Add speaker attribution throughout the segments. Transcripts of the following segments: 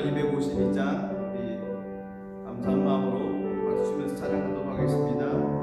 Speaker 1: 252장 우리 감사한 마음으로 박수 치면서 찬양하도록 하겠습니다.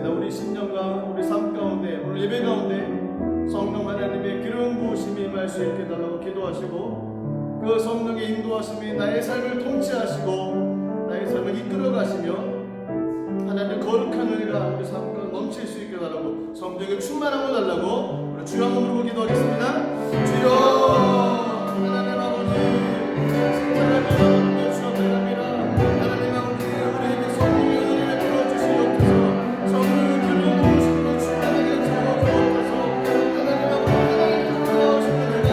Speaker 1: 우리 심령과 우리 삶 가운데, 오늘 예배 가운데 성령 하나님의 기름 부으심이 임할 수 있게 달라고 기도하시고, 그 성령의 인도하심이 나의 삶을 통치하시고 나의 삶을 이끌어 가시며 하나님의 거룩한 은혜가 우리 삶 가운데 넘칠 수 있게 달라고, 성령의 충만함을 달라고 우리 주여 한번 부르고 기도하겠습니다. 주여 하나님 아버지, 신자라면 주여 대답이라. 하나님 아버지, 우리에게 성령의 은혜를 부어주시옵소서. 성령의 기름 부으심으로 충만하게 채워주옵소서. 하나님 아버지, 하나님의 놀라우신 은혜가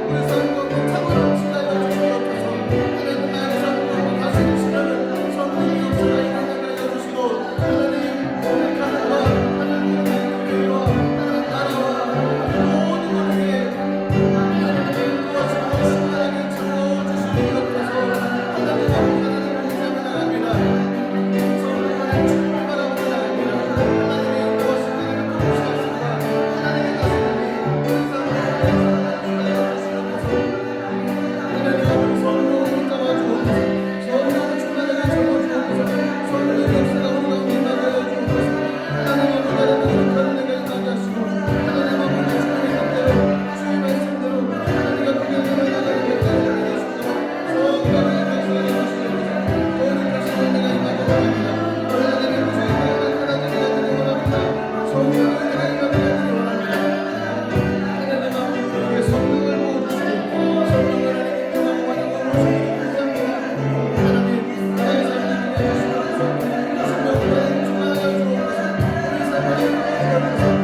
Speaker 1: 우리 삶 가운데 탁월한 지나여 주시옵소서. 하나님 나의 삶 가운데 다스리시는 성령의 역사가 일어나게 하여 주시고, 하나님 우리 가정과 하나님의 교회와 하나님 나라와 모든 것에게 하나님의 인도하심으로 충만하게 채워주시옵소서. 하나님 아버지, 하나님의 인사를 나갑니다. 성령의 충만함을 나갑니다. 하나님의 인도하심, 하나님의 통치하심과 하나님의 다스림이 우리 삶 가운데 충만하여 주시옵소서. 하나님 아버지, 성령을 잡아주옵소서. 성령을 충만하게 채워주옵소서. 성령의 역사가 우리 가운데 임하게 하여 주옵소서. 하나님 아버지, 하나님의 거룩한 은혜가 임하게 하시고, 하나님 아버지, 주님의 뜻대로 주의 말씀대로 하나님 앞에 나아가게 하여 주옵소서. 성령의 역사가 임하시옵소서. 거룩하신 은혜가 임하게 바랍니다. 하나님의 주의 나타나게 하기를 원합니다. 성령의 은혜가 임하게 하기를 원합니다. 하나님 아버지, 우리에게 성령을 부어주시고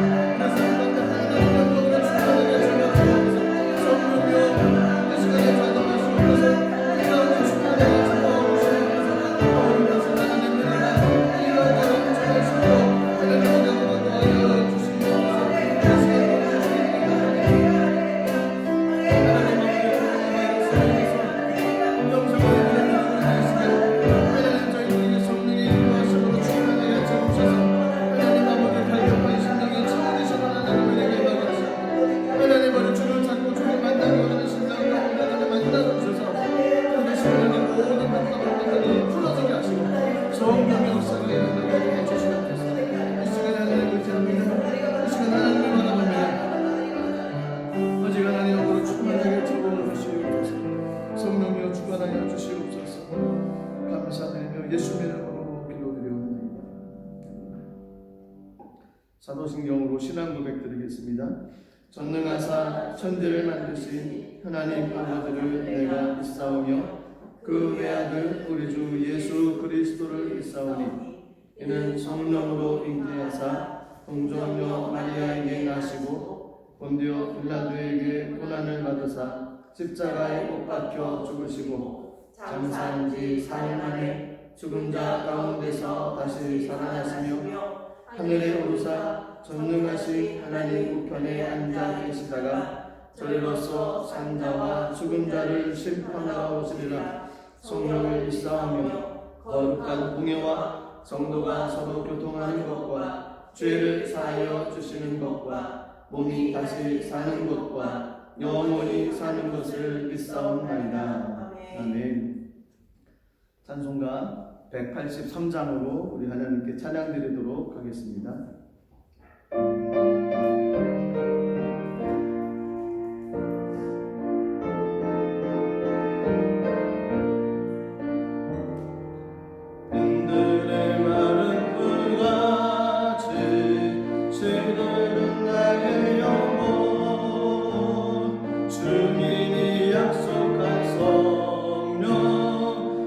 Speaker 1: 성령을 하나님께 영광을 모시옵소서. 하나님 나의 삶을 인도해 주시옵소서. 성령을 하나님 충만하여 주옵소서. 우리 삶을 인도해 주옵소서. 우리 삶 가운데 하나님의 영광을 충만하게 채워주옵소서. 성령이여 이 시간에 작업하시옵소서. 우리 가운데 충만하게 채워주시옵소서. 거룩하신 하나님의 은혜가 이 가운데 넘쳐나시고 하나님의 영광을 더하여 주시옵소서. 이 시간 하나님을 바라봅니다. 아직 하나님 앞으로 충만하게 채워주시옵소서. 성령이여 충만하여 주시옵소서. 감사드리며 예수 이름으로 기도드리옵나이다. 사도신경으로 신앙 고백드리겠습니다. 전능하사 천지를 만드신 하나님 아버지를 내가 믿사오며 그 외아들 우리 주 예수 그리스도를 믿사오니 이는 성령으로 잉태하사 동정녀 마리아에게 나시고 본디오 빌라도에게 고난을 받으사 십자가에 못 박혀 죽으시고 장사한 지 사흘 만에 죽은 자 가운데서 다시 살아나시며 하늘에 오르사 전능하신 하나님 우편에 앉아 계시다가 저리로서 산 자와 죽은 자를 심판하러 오시리라. 성령을 믿사오며 거룩한 공예와 성도가 서로 교통하는 것과 죄를 사하여 주시는 것과 몸이 다시 사는 것과 영원히 사는 것을 믿사옵나이다. 아멘. 찬송가 183장으로 우리 하나님께 찬양 드리도록 하겠습니다.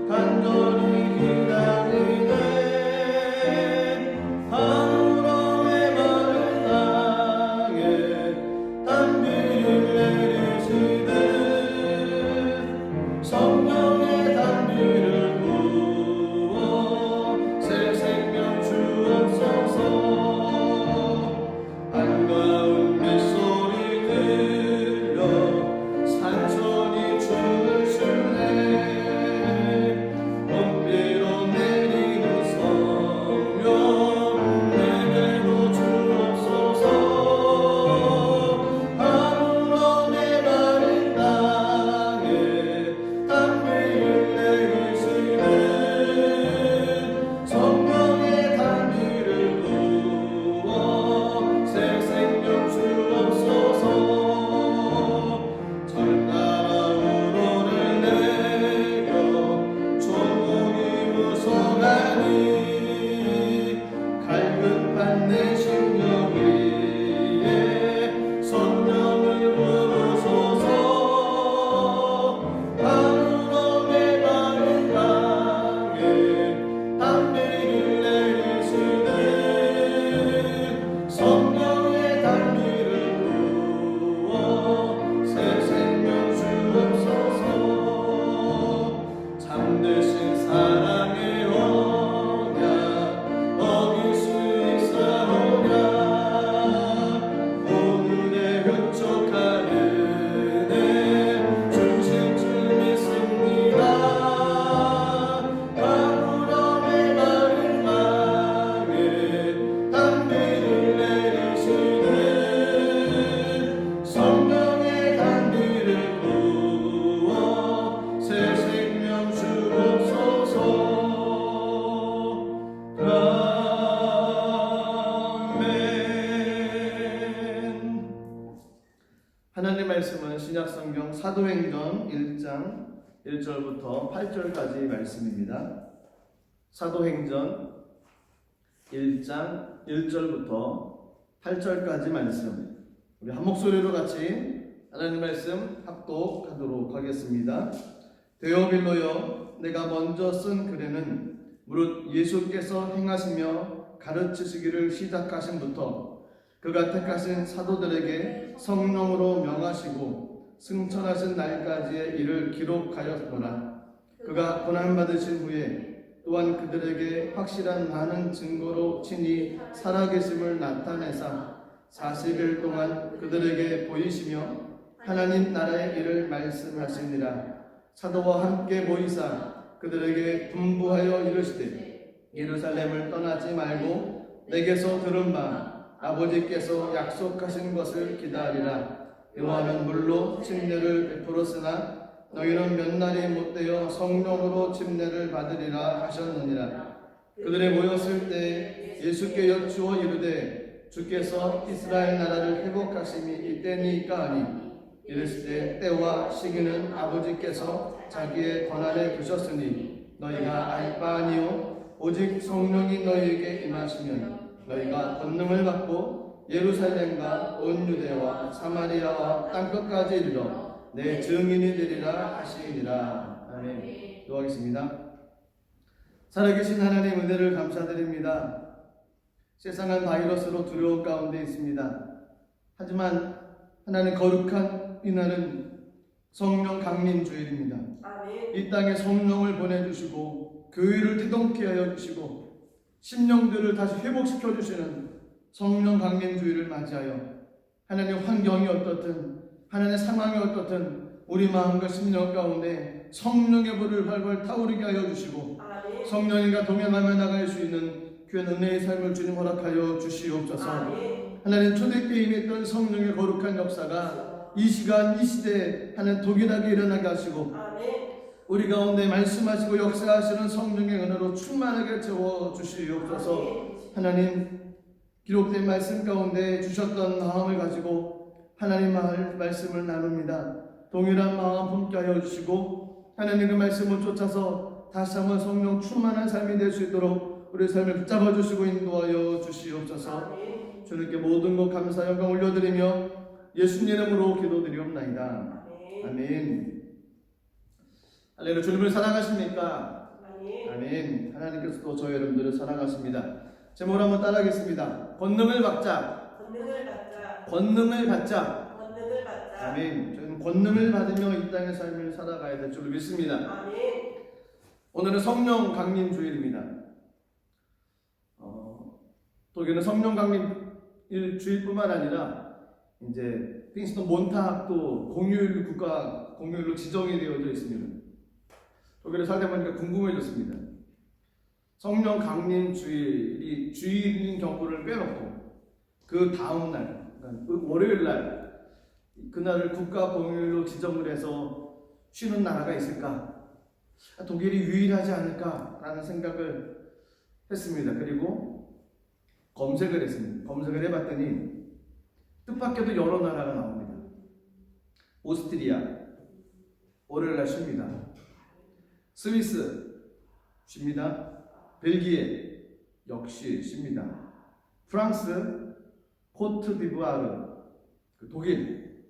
Speaker 2: 간절히 기다리네
Speaker 1: 신약성경 사도행전 1장 1절부터 8절까지 말씀입니다. 사도행전 1장 1절부터 8절까지 말씀, 우리 한 목소리로 같이 하나님 말씀 합독하도록 하겠습니다. 데오빌로여, 내가 먼저 쓴 글에는 무릇 예수께서 행하시며 가르치시기를 시작하신부터 그가 택하신 사도들에게 성령으로 명하시고 승천하신 날까지의 일을 기록하였노라. 그가 고난받으신 후에 또한 그들에게 확실한 많은 증거로 친히 살아계심을 나타내사 40일 동안 그들에게 보이시며 하나님 나라의 일을 말씀하시니라. 사도와 함께 모이사 그들에게 분부하여 이르시되 예루살렘을 떠나지 말고 내게서 들은 바 아버지께서 약속하신 것을 기다리라. 요한은 물로 침례를 베풀었으나 너희는 몇 날이 못되어 성령으로 침례를 받으리라 하셨느니라. 그들이 모였을 때 예수께 여쭈어 이르되 주께서 이스라엘 나라를 회복하심이 이때니까 하니 이르시되 때와 시기는 아버지께서 자기의 권한에 두셨으니 너희가 알 바 아니요 오직 성령이 너희에게 임하시면 너희가 권능을 받고 예루살렘과 온 유대와 사마리아와 땅끝까지 이르러 내 증인이 되리라 하시니라. 아멘. 기도하겠습니다. 살아계신 하나님 은혜를 감사드립니다. 세상은 바이러스로 두려움 가운데 있습니다. 하지만 하나님 거룩한 이날은 성령 강림 주일입니다. 아멘. 이 땅에 성령을 보내주시고 교회를 태동케 하여 주시고 심령들을 다시 회복시켜 주시는 성령 강림 주일을 맞이하여 하나님 환경이 어떻든 하나님의 상황이 어떻든 우리 마음과 심령 가운데 성령의 불을 활활 타오르게 하여 주시고 아멘. 성령님과 동행하며 나갈 수 있는 귀한 은혜의 삶을 주님 허락하여 주시옵소서. 아멘. 하나님 초대교회에 임했던 성령의 거룩한 역사가 이 시간 이 시대에 하나님 동일하게 일어나게 하시고 아멘. 우리 가운데 말씀하시고 역사하시는 성령의 은혜로 충만하게 채워주시옵소서. 하나님 기록된 말씀 가운데 주셨던 마음을 가지고 하나님 말씀을 나눕니다. 동일한 마음 품게 하여 주시고 하나님 그 말씀을 쫓아서 다시 한번 성령 충만한 삶이 될 수 있도록 우리 삶을 붙잡아 주시고 인도하여 주시옵소서. 주님께 모든 것 감사 영광 올려드리며 예수님 이름으로 기도드리옵나이다. 아멘. 할렐루야. 주님을 사랑하십니까? 아멘. 하나님께서도 저희 여러분들을 사랑하십니다. 제목을 한번 따라하겠습니다. 권능을 받자. 권능을 받자. 권능을 받자. 권능을 받자. 아멘. 저희는 권능을 받으며 이 땅의 삶을 살아가야 될 줄 믿습니다. 아멘. 오늘은 성령 강림 주일입니다. 독일은 성령 강림 주일뿐만 아니라 이제 핑스턴 몬타학도 공휴일 국가 공휴일로 지정이 되어져 있습니다. 독일에 살다 보니까 궁금해졌습니다. 성령 강림 주일이 주일인 경우를 빼놓고 그 다음 날, 그러니까 월요일 날 그날을 국가 공휴일로 지정을 해서 쉬는 나라가 있을까? 독일이 유일하지 않을까라는 생각을 했습니다. 그리고 검색을 했습니다. 검색을 해봤더니 뜻밖에도 여러 나라가 나옵니다. 오스트리아 월요일 날 쉽니다. 스위스 쉽니다. 벨기에 역시 쉽니다. 프랑스, 코트디부아르, 독일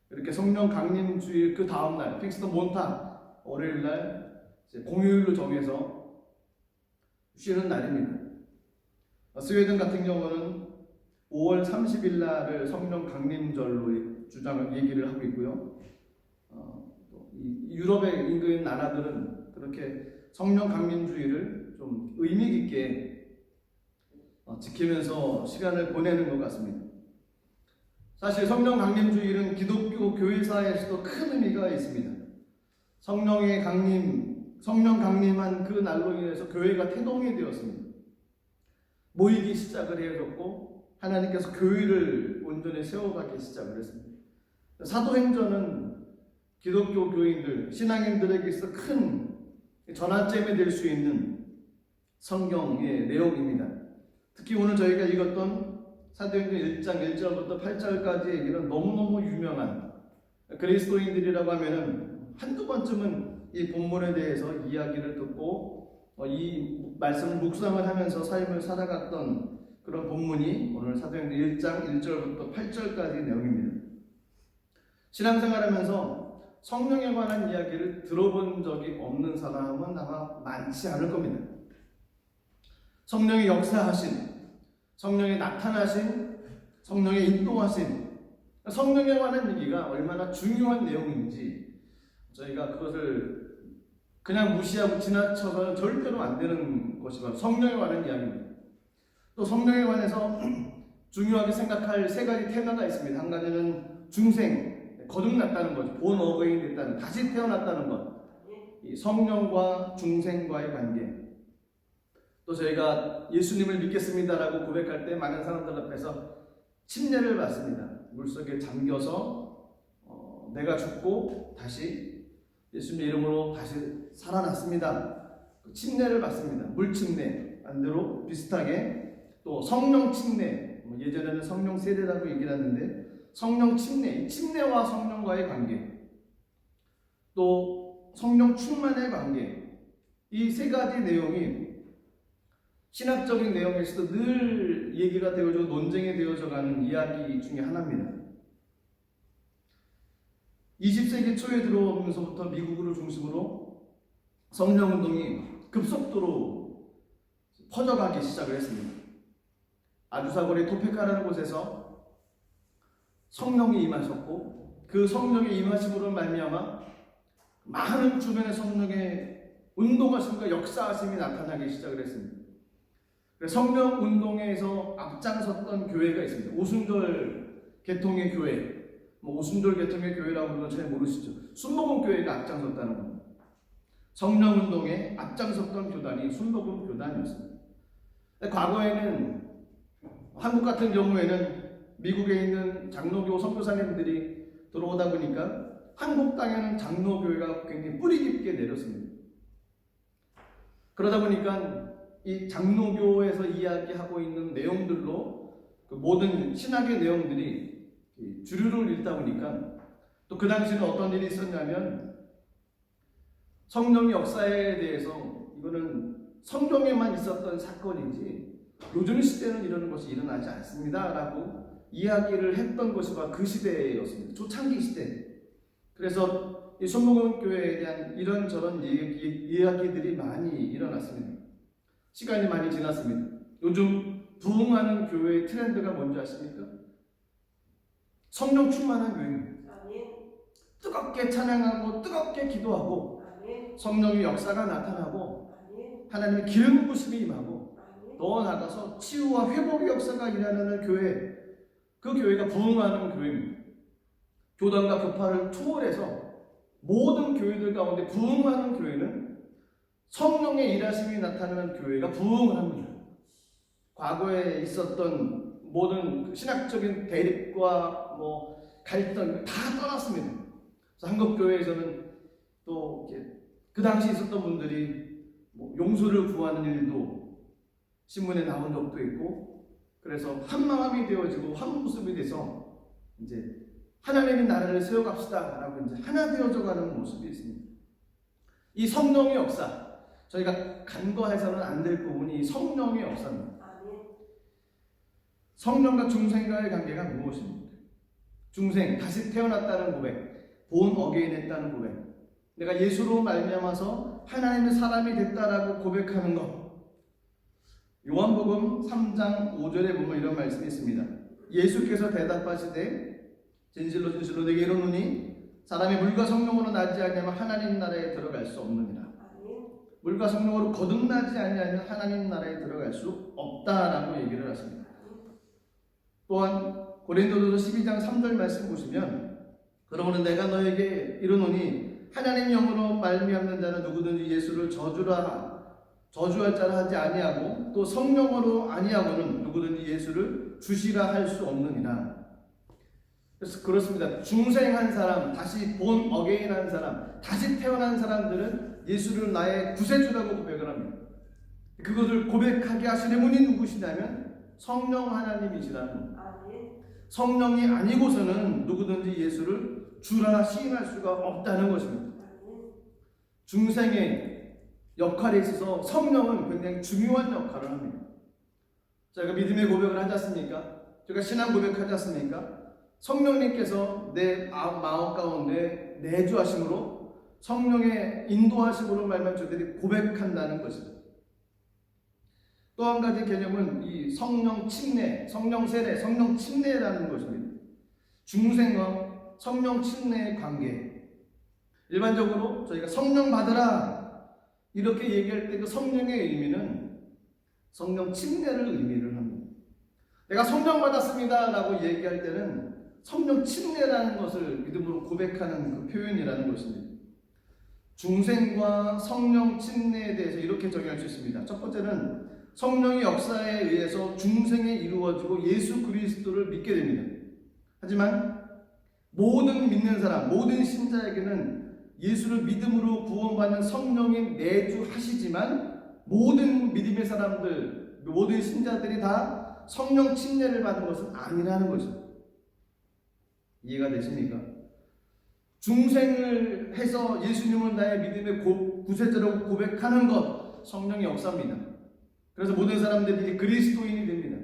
Speaker 1: 이렇게 성령 강림 주일 그 다음 날 핑스턴 몬타 월요일 날 공휴일로 정해서 쉬는 날입니다. 스웨덴 같은 경우는 5월 30일 날을 성령 강림절로 주장을 얘기를 하고 있고요. 유럽의 인근 나라들은 그렇게 성령 강림주의를 좀 의미 있게 지키면서 시간을 보내는 것 같습니다. 사실 성령 강림주일은 기독교 교회사에서도 큰 의미가 있습니다. 성령 강림한 그 날로 인해서 교회가 태동이 되었습니다. 모이기 시작을 해줬고 하나님께서 교회를 온전히 세워가기 시작을 했습니다. 사도행전은 기독교 교인들, 신앙인들에게 있어 큰 전환점이 될 수 있는 성경의 내용입니다. 특히 오늘 저희가 읽었던 사도행전 1장 1절부터 8절까지의 얘기는 너무너무 유명한 그리스도인들이라고 하면은 한두 번쯤은 이 본문에 대해서 이야기를 듣고 이 말씀을 묵상을 하면서 삶을 살아갔던 그런 본문이 오늘 사도행전 1장 1절부터 8절까지 내용입니다. 신앙생활하면서 성령에 관한 이야기를 들어본 적이 없는 사람은 아마 많지 않을 겁니다. 성령의 역사하신, 성령의 나타나신, 성령의 인도하신, 성령에 관한 얘기가 얼마나 중요한 내용인지 저희가 그것을 그냥 무시하고 지나쳐서는 절대로 안 되는 것이 바로 성령에 관한 이야기입니다. 또 성령에 관해서 중요하게 생각할 세 가지 테마가 있습니다. 한 가지는 중생, 거듭났다는 거죠. 본 어거인 됐다는, 다시 태어났다는 것. 이 성령과 중생과의 관계. 또 저희가 예수님을 믿겠습니다라고 고백할 때 많은 사람들 앞에서 침례를 받습니다. 물속에 잠겨서 내가 죽고 다시 예수님의 이름으로 다시 살아났습니다. 침례를 받습니다. 물침례, 반대로 비슷하게 또 성령 침례, 예전에는 성령 세례라고 얘기를 하는데 성령 침례, 침례와 성령과의 관계, 또 성령 충만의 관계, 이 세 가지 내용이 신학적인 내용에서도 늘 얘기가 되어져 논쟁이 되어져 가는 이야기 중에 하나입니다. 20세기 초에 들어오면서부터 미국을 중심으로 성령운동이 급속도로 퍼져가기 시작을 했습니다. 아주사거리 토페카라는 곳에서 성령이 임하셨고 그 성령의 임하심으로 말미암아 많은 주변의 성령의 운동하심과 역사하심이 나타나기 시작을 했습니다. 성령 운동에서 앞장섰던 교회가 있습니다. 오순절 계통의 교회, 오순절 계통의 교회라고 하면 잘 모르시죠? 순복음 교회가 앞장섰다는 겁니다. 성령 운동에 앞장섰던 교단이 순복음 교단이었습니다. 과거에는 한국 같은 경우에는 미국에 있는 장로교 선교사님들이 들어오다 보니까 한국 땅에는 장로교회가 굉장히 뿌리 깊게 내렸습니다. 그러다 보니까 이 장로교에서 이야기하고 있는 내용들로 그 모든 신학의 내용들이 주류를 읽다 보니까 또 그 당시에는 어떤 일이 있었냐면 성령의 역사에 대해서 이거는 성경에만 있었던 사건이지 요즘 시대는 이런 것이 일어나지 않습니다 라고 이야기를 했던 것이 바로 그 시대였습니다. 초창기 시대. 그래서 이 순복음 교회에 대한 이런저런 이야기들이 많이 일어났습니다. 시간이 많이 지났습니다. 요즘 부흥하는 교회의 트렌드가 뭔지 아십니까? 성령 충만한 교회입니다. 뜨겁게 찬양하고 뜨겁게 기도하고 성령의 역사가 나타나고 하나님의 기름 부으심이 임하고 더 나아가서 치유와 회복의 역사가 일어나는 교회, 그 교회가 부흥하는 교회입니다. 교단과 교파를 투월해서 모든 교회들 가운데 부흥하는 교회는 성령의 일하심이 나타나는 교회가 부흥을 합니다. 과거에 있었던 모든 신학적인 대립과 갈등 다 떠났습니다. 그래서 한국 교회에서는 또 그 당시 있었던 분들이 용서를 구하는 일도 신문에 나온 적도 있고, 그래서 한 마음이 되어지고 한 모습이 돼서 이제 하나님의 나라를 세워갑시다라고 이제 하나 되어져가는 모습이 있습니다. 이 성령의 역사. 저희가 간과해서는 안 될 부분이 성령의 역사입니다. 성령과 중생과의 관계가 무엇입니까? 중생, 다시 태어났다는 고백, 본 어게인 했다는 고백, 내가 예수로 말미암아서 하나님의 사람이 됐다라고 고백하는 것. 요한복음 3장 5절에 보면 이런 말씀이 있습니다. 예수께서 대답하시되 진실로 진실로 내게 이르노니 사람이 물과 성령으로 나지 아니하면 하나님 나라에 들어갈 수 없느니라. 물과 성령으로 거듭나지 아니하면 하나님 나라에 들어갈 수 없다라고 얘기를 하십니다. 또한 고린도전서 12장 3절 말씀 보시면 그러므로 내가 너에게 이르노니 하나님 영으로 말미암는 자는 누구든지 예수를 저주할 자라 하지 아니하고 또 성령으로 아니하고는 누구든지 예수를 주시라 할 수 없느니라. 그래서 그렇습니다. 중생한 사람, 다시 본 어게인한 사람, 다시 태어난 사람들은 예수를 나의 구세주라고 고백을 합니다. 그것을 고백하게 하시는 분이 누구시냐면 성령 하나님이시라는. 성령이 아니고서는 누구든지 예수를 주라 시인할 수가 없다는 것입니다. 중생의 역할에 있어서 성령은 굉장히 중요한 역할을 합니다. 제가 믿음의 고백을 하지 않습니까? 제가 신앙 고백하지 않습니까? 성령님께서 내 마음 가운데 내주하심으로 성령의 인도하심으로 말만 저들이 고백한다는 것입니다. 또 한 가지 개념은 이 성령 침례, 성령 세례, 성령 침례라는 것입니다. 중생과 성령 침례의 관계. 일반적으로 저희가 성령 받으라 이렇게 얘기할 때 그 성령의 의미는 성령 침례를 의미를 합니다. 내가 성령 받았습니다 라고 얘기할 때는 성령 침례라는 것을 믿음으로 고백하는 그 표현이라는 것입니다. 중생과 성령 침례에 대해서 이렇게 정의할 수 있습니다. 첫 번째는 성령의 역사에 의해서 중생에 이루어지고 예수 그리스도를 믿게 됩니다. 하지만 모든 믿는 사람, 모든 신자에게는 예수를 믿음으로 구원받는 성령이 내주하시지만 모든 믿음의 사람들, 모든 신자들이 다 성령 침례를 받은 것은 아니라는 것입니다. 이해가 되십니까? 중생을 해서 예수님을 나의 믿음의 구세주라고 고백하는 것, 성령의 역사입니다. 그래서 모든 사람들이 그리스도인이 됩니다.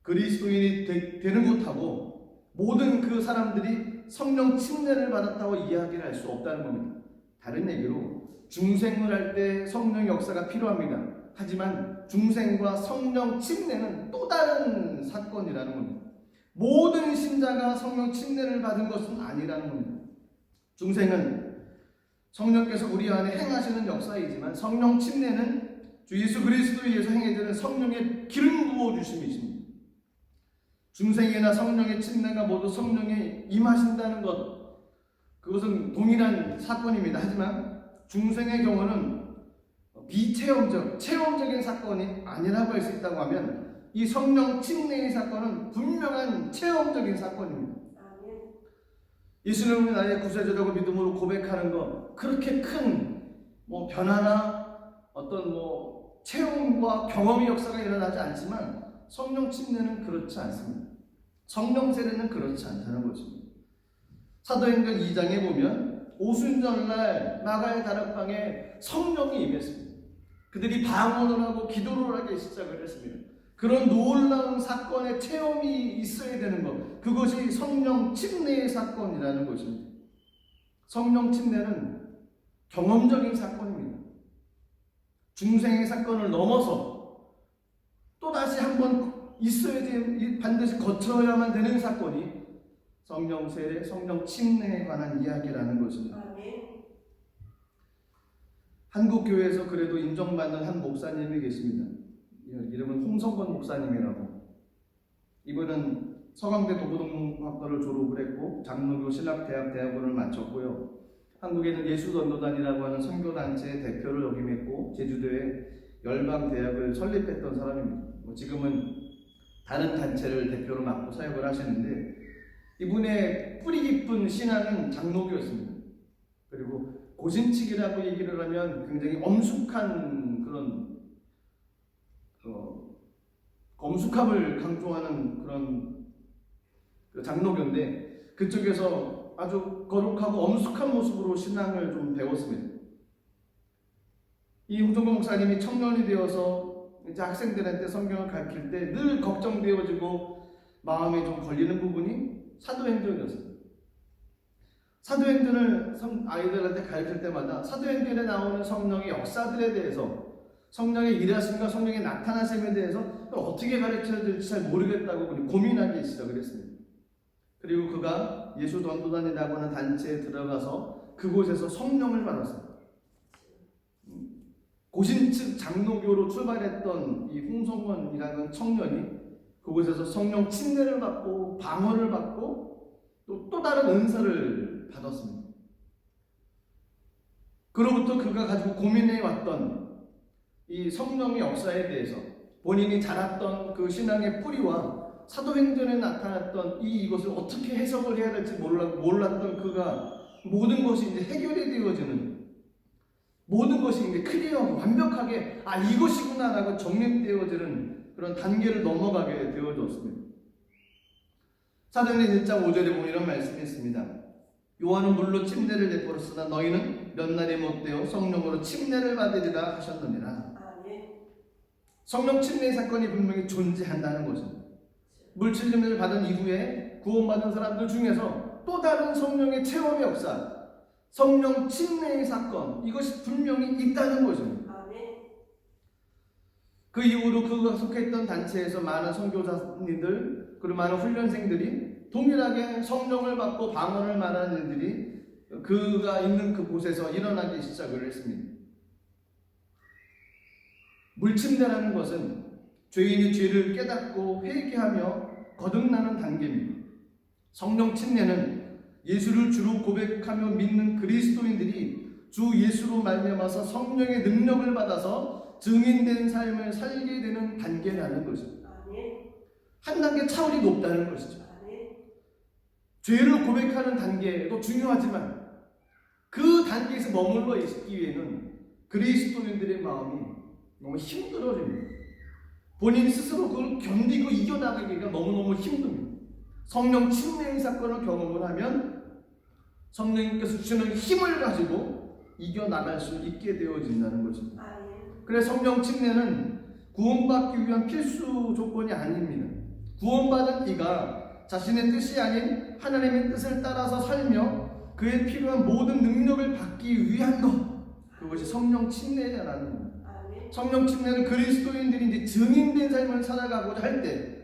Speaker 1: 그리스도인이 되는 것하고 모든 그 사람들이 성령 침례를 받았다고 이야기를 할 수 없다는 겁니다. 다른 얘기로 중생을 할 때 성령의 역사가 필요합니다. 하지만 중생과 성령 침례는 또 다른 사건이라는 겁니다. 모든 신자가 성령 침례를 받은 것은 아니라는 겁니다. 중생은 성령께서 우리 안에 행하시는 역사이지만 성령 침례는 주 예수 그리스도에 의해서 행해지는 성령의 기름 부어주심이십니다. 중생이나 성령의 침례가 모두 성령에 임하신다는 것, 그것은 동일한 사건입니다. 하지만 중생의 경우는 체험적인 사건이 아니라고 할 수 있다고 하면 이 성령 침례의 사건은 분명한 체험적인 사건입니다. 예수님을 나의 구세주라고 믿음으로 고백하는 것, 그렇게 큰 변화나 어떤 체험과 경험의 역사가 일어나지 않지만 성령 침례는 그렇지 않습니다. 성령 세례는 그렇지 않다는 것입니다. 사도행전 2장에 보면 오순절날 마가의 다락방에 성령이 임했습니다. 그들이 방언을 하고 기도를 하기 시작을 했습니다. 그런 놀라운 사건의 체험이 있어야 되는 것, 그것이 성령 침례의 사건이라는 것입니다. 성령 침례는 경험적인 사건입니다. 중생의 사건을 넘어서 또다시 한번 있어야지, 반드시 거쳐야만 되는 사건이 성령 세례, 성령 침례에 관한 이야기라는 것입니다. 한국 교회에서 그래도 인정받는 한 목사님이 계십니다. 이름은 홍성건 목사님이라고. 이분은 서강대 도부동학과를 졸업을 했고 장로교 신학대학 대학원을 마쳤고요. 한국에는 예수전도단이라고 하는 선교단체의 대표를 역임했고 제주도에 열방대학을 설립했던 사람입니다. 지금은 다른 단체를 대표로 맡고 사역을 하시는데 이분의 뿌리 깊은 신앙은 장로교였습니다. 그리고 고신칙이라고 얘기를 하면 굉장히 엄숙한 그런 엄숙함을 강조하는 그런 장로교인데 그쪽에서 아주 거룩하고 엄숙한 모습으로 신앙을 좀 배웠습니다. 이 홍성건 목사님이 청년이 되어서 이제 학생들한테 성경을 가르칠 때 늘 걱정되어지고 마음에 좀 걸리는 부분이 사도행전이었습니다. 사도행전을 아이들한테 가르칠 때마다 사도행전에 나오는 성령의 역사들에 대해서 성령의 일하심과 성령의 나타나심에 대해서 어떻게 가르쳐야 될지 잘 모르겠다고 고민하기 시작을 했습니다. 그리고 그가 예수전도단이라고 하는 단체에 들어가서 그곳에서 성령을 받았습니다. 고신측 장로교로 출발했던 이 홍성원이라는 청년이 그곳에서 성령 침례를 받고 방언을 받고 또 다른 은사를 받았습니다. 그로부터 그가 가지고 고민해왔던 이 성령의 역사에 대해서 본인이 자랐던 그 신앙의 뿌리와 사도행전에 나타났던 이것을 어떻게 해석을 해야 될지 몰랐던 그가 모든 것이 이제 해결이 되어지는, 모든 것이 이제 클리어하고 완벽하게 이것이구나라고 정립되어지는 그런 단계를 넘어가게 되어졌습니다. 사도행전 1장 5절에 보면 이런 말씀이 있습니다. 요한은 물로 침례를 내버렸으나 너희는 몇 날이 못되어 성령으로 침례를 받으리라 하셨느니라. 성령 침례의 사건이 분명히 존재한다는 것입니다. 물 침례를 받은 이후에 구원받은 사람들 중에서 또 다른 성령의 체험의 역사, 성령 침례의 사건, 이것이 분명히 있다는 것입니다. 그 이후로 그가 속했던 단체에서 많은 선교사님들 그리고 많은 훈련생들이 동일하게 성령을 받고 방언을 말하는 일들이 그가 있는 그곳에서 일어나기 시작을 했습니다. 물침례라는 것은 죄인이 죄를 깨닫고 회개하며 거듭나는 단계입니다. 성령 침례는 예수를 주로 고백하며 믿는 그리스도인들이 주 예수로 말미암아서 성령의 능력을 받아서 증인된 삶을 살게 되는 단계라는 것입니다. 한 단계 차원이 높다는 것이죠. 죄를 고백하는 단계도 중요하지만 그 단계에서 머물러 있기 위해는 그리스도인들의 마음이 너무 힘들어집니다. 본인 스스로 그걸 견디고 이겨나가기가 너무너무 힘듭니다. 성령 침례의 사건을 경험을 하면 성령님께서 주시는 힘을 가지고 이겨나갈 수 있게 되어진다는 것입니다. 그래서 성령 침례는 구원받기 위한 필수 조건이 아닙니다. 구원받은 이가 자신의 뜻이 아닌 하나님의 뜻을 따라서 살며 그에 필요한 모든 능력을 받기 위한 것, 그것이 성령 침례라는 겁니다. 성령 침례는 그리스도인들이 이제 증인된 삶을 살아가고자 할 때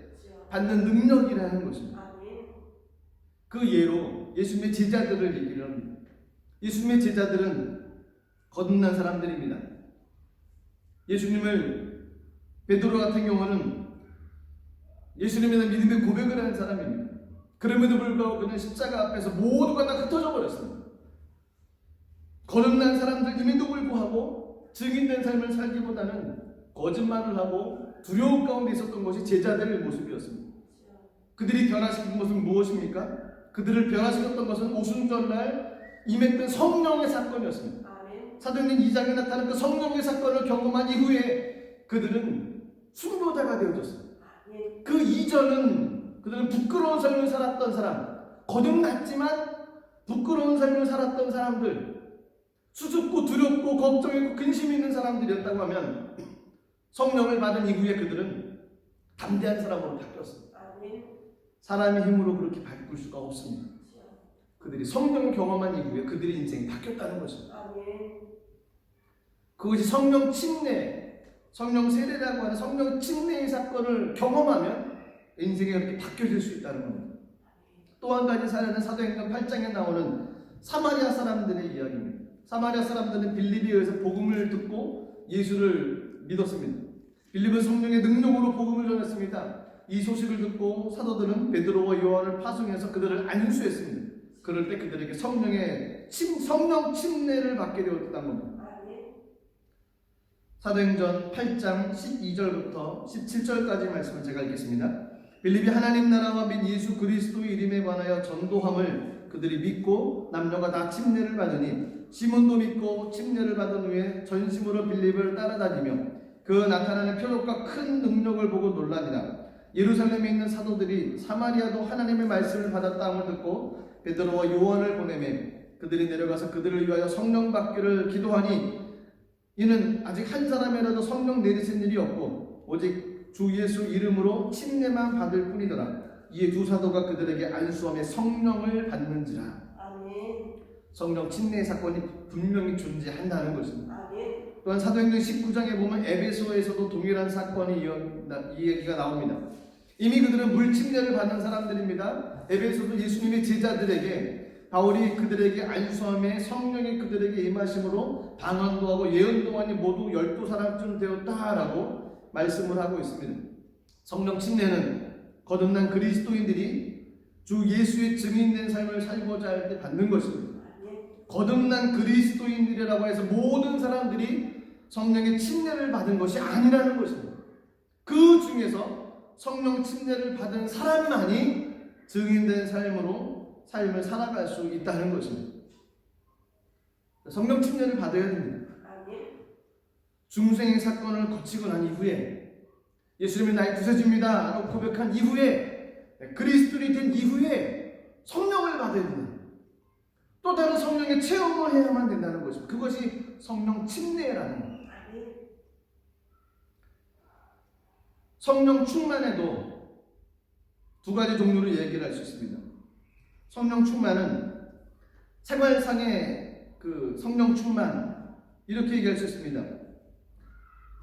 Speaker 1: 받는 능력이라는 것입니다. 그 예로 예수님의 제자들을 얘기를 합니다. 예수님의 제자들은 거듭난 사람들입니다. 예수님을, 베드로 같은 경우는 예수님에 대한 믿음의 고백을 하는 사람입니다. 그럼에도 불구하고 그는 십자가 앞에서 모두가 다 흩어져 버렸습니다. 거듭난 사람들임에도 불구하고 증인된 삶을 살기보다는 거짓말을 하고 두려움 가운데 있었던 것이 제자들의 모습이었습니다. 그들이 변화시킨 것은 무엇입니까? 그들을 변화시켰던 것은 오순절날 임했던 성령의 사건이었습니다. 사도행전 2장에 나타난 그 성령의 사건을 경험한 이후에 그들은 순교자가 되어졌습니다. 그 이전은 그들은 부끄러운 삶을 살았던 사람, 거듭났지만 부끄러운 삶을 살았던 사람들, 수줍고 두렵고 걱정했고 근심이 있는 사람들이었다고 하면 성령을 받은 이후에 그들은 담대한 사람으로 바뀌었습니다. 사람의 힘으로 그렇게 바꿀 수가 없습니다. 그들이 성령을 경험한 이후에 그들의 인생이 바뀌었다는 것입니다. 그것이 성령 침례, 성령 세례라고 하는 성령 침례의 사건을 경험하면 인생이 그렇게 바뀌어질 수 있다는 겁니다. 또 한 가지 사례는 사도행전 8장에 나오는 사마리아 사람들의 이야기입니다. 사마리아 사람들은 빌립에 의해서 복음을 듣고 예수를 믿었습니다. 빌립은 성령의 능력으로 복음을 전했습니다. 이 소식을 듣고 사도들은 베드로와 요한을 파송해서 그들을 안수했습니다. 그럴 때 그들에게 성령 침례를 받게 되었다는 겁니다. 사도행전 8장 12절부터 17절까지 말씀을 제가 읽겠습니다. 빌립이 하나님 나라와 및 예수 그리스도의 이름에 관하여 전도함을 그들이 믿고 남녀가 다 침례를 받으니 시몬도 믿고 침례를 받은 후에 전심으로 빌립을 따라다니며 그 나타나는 표적과 큰 능력을 보고 놀라니라. 예루살렘에 있는 사도들이 사마리아도 하나님의 말씀을 받았다함을 듣고 베드로와 요한을 보내매 그들이 내려가서 그들을 위하여 성령 받기를 기도하니 이는 아직 한 사람이라도 성령 내리신 일이 없고 오직 주 예수 이름으로 침례만 받을 뿐이더라. 이에 두 사도가 그들에게 안수함에 성령을 받는지라. 아멘. 성령 침례의 사건이 분명히 존재한다는 것입니다. 아멘. 또한 사도행전 19장에 보면 에베소에서도 동일한 사건이 이야기가 나옵니다. 이미 그들은 물 침례를 받는 사람들입니다. 에베소도 예수님의 제자들에게 바울이 그들에게 안수함에 성령이 그들에게 임하심으로 방언도 하고 예언도 하니 모두 12사람쯤 되었다라고 말씀을 하고 있습니다. 성령 침례는 거듭난 그리스도인들이 주 예수의 증인된 삶을 살고자 할 때 받는 것입니다. 거듭난 그리스도인들이라고 해서 모든 사람들이 성령의 침례를 받은 것이 아니라는 것입니다. 그 중에서 성령 침례를 받은 사람만이 증인된 삶을 살아갈 수 있다는 것입니다. 성령 침례를 받아야 됩니다. 중생의 사건을 거치고 난 이후에 예수님이 나의 구세주입니다 라고 고백한 이후에 그리스도인이 된 이후에 성령을 받아야 됩니다. 또 다른 성령의 체험을 해야만 된다는 것입니다. 그것이 성령 침례라는 겁니다. 성령 충만에도 두 가지 종류로 얘기를 할 수 있습니다. 성령 충만은 생활상의 그 성령 충만, 이렇게 얘기할 수 있습니다.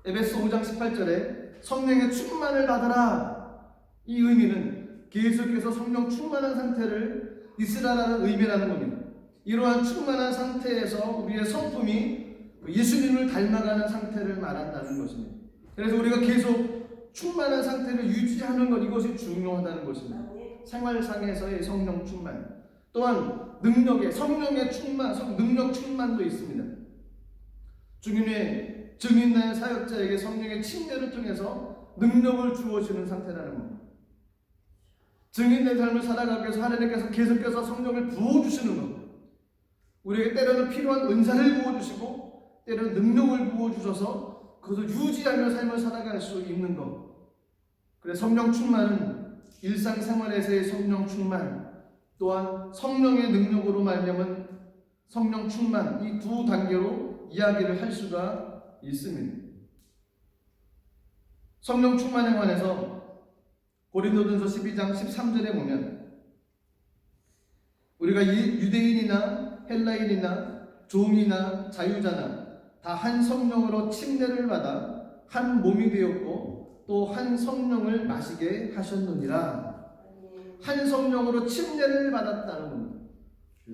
Speaker 1: 에베소 5장 18절에 성령의 충만을 받으라, 이 의미는 계속해서 성령 충만한 상태를 있으라라는 의미라는 겁니다. 이러한 충만한 상태에서 우리의 성품이 예수님을 닮아가는 상태를 말한다는 것입니다. 그래서 우리가 계속 충만한 상태를 유지하는 것, 이것이 중요하다는 것입니다. 생활상에서의 성령 충만, 또한 능력의 성령의 충만, 능력 충만도 있습니다. 증인의 사역자에게 성령의 침례를 통해서 능력을 주어지는 상태라는 겁니다. 증인의 삶을 살아가기 위해서 하나님께서 계속해서 성령을 부어주시는 것, 우리에게 때로는 필요한 은사를 부어주시고 때로는 능력을 부어주셔서 그것을 유지하며 삶을 살아갈 수 있는 것. 그래서 성령 충만은 일상생활에서의 성령 충만, 또한 성령의 능력으로 말미암은 성령 충만, 이 두 단계로 이야기를 할 수가 있습니다. 성령 충만에 관해서 고린도전서 12장 13절에 보면 우리가 유대인이나 헬라인이나 종이나 자유자나 다 한 성령으로 침례를 받아 한 몸이 되었고 또 한 성령을 마시게 하셨느니라. 한 성령으로 침례를 받았다는 겁니다.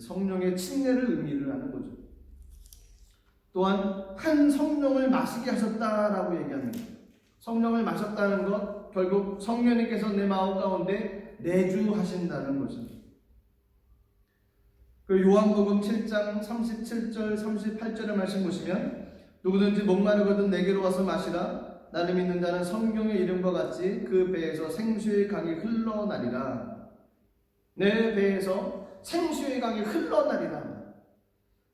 Speaker 1: 성령의 침례를 의미를 하는 거죠. 또한 한 성령을 마시게 하셨다라고 얘기합니다. 성령을 마셨다는 것, 결국 성령님께서 내 마음 가운데 내주하신다는 것입니다. 그리고 요한복음 7장 37절 38절의 말씀 보시면 누구든지 목마르거든 내게로 와서 마시라. 나를 믿는 자는 성령의 이름과 같이 그 배에서 생수의 강이 흘러나리라. 내 배에서 생수의 강이 흘러나리라.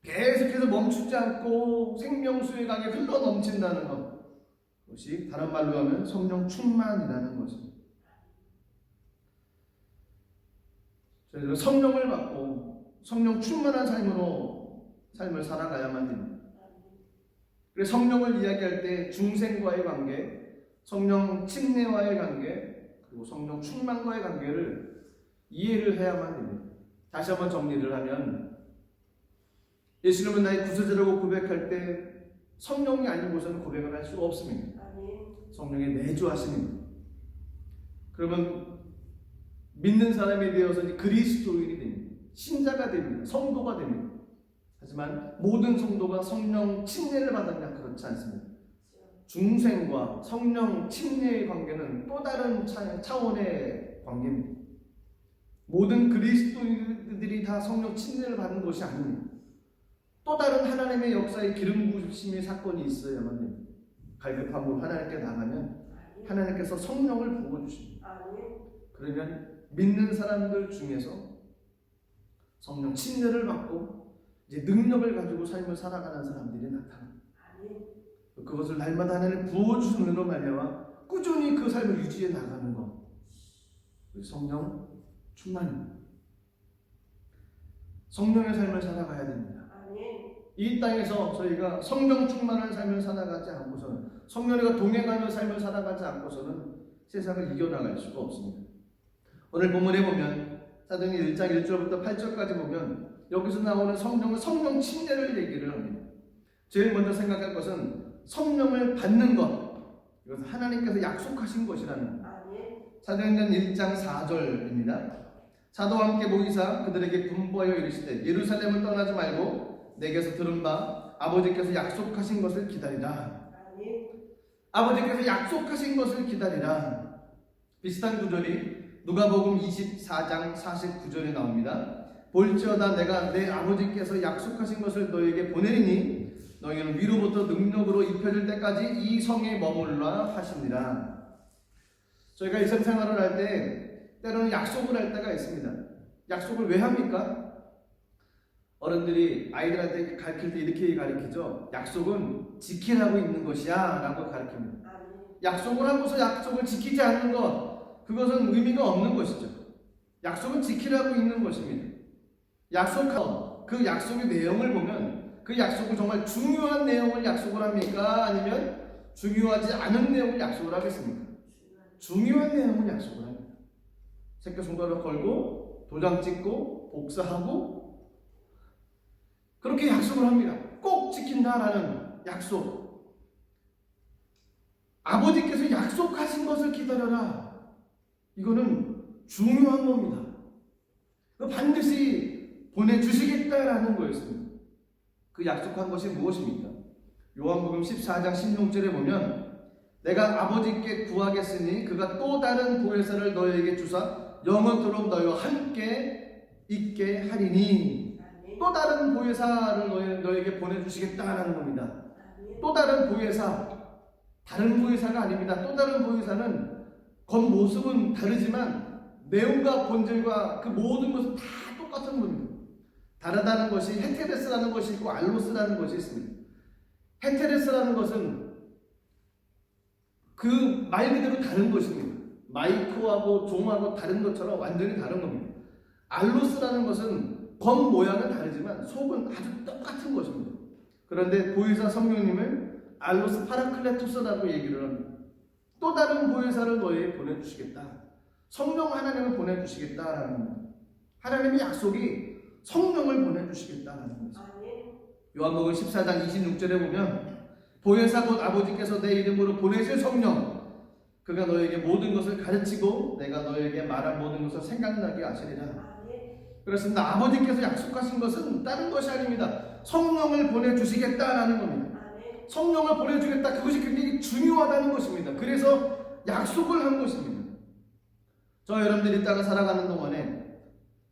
Speaker 1: 계속해서 멈추지 않고 생명수의 강이 흘러 넘친다는 것, 그것이 다른 말로 하면 성령 충만이라는 것입니다. 저희들은 성령을 받고 성령 충만한 삶을 살아가야만 됩니다. 그래서 성령을 이야기할 때 중생과의 관계, 성령 침례와의 관계, 그리고 성령 충만과의 관계를 이해를 해야만 됩니다. 다시 한번 정리를 하면 예수님은 나의 구세주라고 고백할 때 성령이 아니고서는 고백을 할 수가 없습니다. 성령의 내주하심입니다. 그러면 믿는 사람이 되어서 이제 그리스도인이 됩니다. 신자가 됩니다. 성도가 됩니다. 하지만 모든 성도가 성령 침례를 받았냐? 그렇지 않습니다. 중생과 성령 침례의 관계는 또 다른 차원의 관계입니다. 모든 그리스도인들이 다 성령 침례를 받은 것이 아닙니다. 또 다른 하나님의 역사의 기름 부으심의 사건이 있어야만 됩니다. 갈급함으로 하나님께 나가면 하나님께서 성령을 부어주십니다. 그러면 믿는 사람들 중에서 성령 침례를 받고 이제 능력을 가지고 삶을 살아가는 사람들이 나타납니다. 그것을 날마다 하나님 부어주시는 은혜로 말미암아 꾸준히 그 삶을 유지해 나가는 것, 성령 충만입니다. 성령의 삶을 살아가야 됩니다. 이 땅에서 저희가 성령 충만한 삶을 살아가지 않고서는, 성령과 동행하며 삶을 살아가지 않고서는 세상을 이겨나갈 수가 없습니다. 오늘 본문에 보면 사도행전 1장 1절부터 8절까지 보면 여기서 나오는 성령은 성령 침례를 얘기를 합니다. 제일 먼저 생각할 것은 성령을 받는 것, 이것은 하나님께서 약속하신 것이라는 것. 사도행전 1장 4절입니다. 사도와 함께 모이사 그들에게 분부하여 이르시되 예루살렘을 떠나지 말고 내게서 들은 바 아버지께서 약속하신 것을 기다리라. 아버지께서 약속하신 것을 기다리라. 비슷한 구절이 누가복음 24장 49절에 나옵니다. 볼지어다 내가 내 아버지께서 약속하신 것을 너에게 보내리니 너희는 위로부터 능력으로 입혀질 때까지 이 성에 머물라 하시니라. 저희가 일상생활을 할 때 때로는 약속을 할 때가 있습니다. 약속을 왜 합니까? 어른들이 아이들한테 가르칠 때 이렇게 가르치죠. 약속은 지키라고 있는 것이야 라고 가르칩니다. 약속을 하고서 약속을 지키지 않는 것, 그것은 의미가 없는 것이죠. 약속은 지키라고 있는 것입니다. 약속하고 하면서 그 약속의 내용을 보면 그 약속은 정말 중요한 내용을 약속을 합니까? 아니면 중요하지 않은 내용을 약속을 하겠습니까? 중요한 내용을 약속을 합니다. 새끼 손가락 걸고 도장 찍고 복사하고 그렇게 약속을 합니다. 꼭 지킨다라는 약속. 아버지께서 약속하신 것을 기다려라. 이거는 중요한 겁니다. 반드시 보내주시겠다라는 거였습니다. 그 약속한 것이 무엇입니까? 요한복음 14장 16절에 보면 내가 아버지께 구하겠으니 그가 또 다른 보혜사를 너희에게 주사 영원토록 너희와 함께 있게 하리니. 또 다른 보혜사를 너희에게 보내주시겠다라는 겁니다. 또 다른 보혜사, 다른 보혜사가 아닙니다. 또 다른 보혜사는 겉모습은 다르지만 내용과 본질과 그 모든 것은 다 똑같은 겁니다. 다르다는 것이 헤테레스라는 것이 있고 알로스라는 것이 있습니다. 헤테레스라는 것은 그 말 그대로 다른 것입니다. 마이크하고 종하고 다른 것처럼 완전히 다른 겁니다. 알로스라는 것은 겉모양은 다르지만 속은 아주 똑같은 것입니다. 그런데 보혜사 성령님을 알로스 파라클레토스라고 얘기를 합니다. 또 다른 보혜사를 너희에게 보내주시겠다. 성령 하나님을 보내주시겠다라는 겁니다. 하나님의 약속이 성령을 보내주시겠다라는 거죠. 요한복음 14장 26절에 보면 보혜사 곧 아버지께서 내 이름으로 보내실 성령 그가 너에게 모든 것을 가르치고 내가 너에게 말한 모든 것을 생각나게 하시리라. 그렇습니다. 아버지께서 약속하신 것은 다른 것이 아닙니다. 성령을 보내주시겠다라는 겁니다. 성령을 보내주겠다. 그것이 굉장히 중요하다는 것입니다. 그래서 약속을 한 것입니다. 저 여러분들이 이 땅을 살아가는 동안에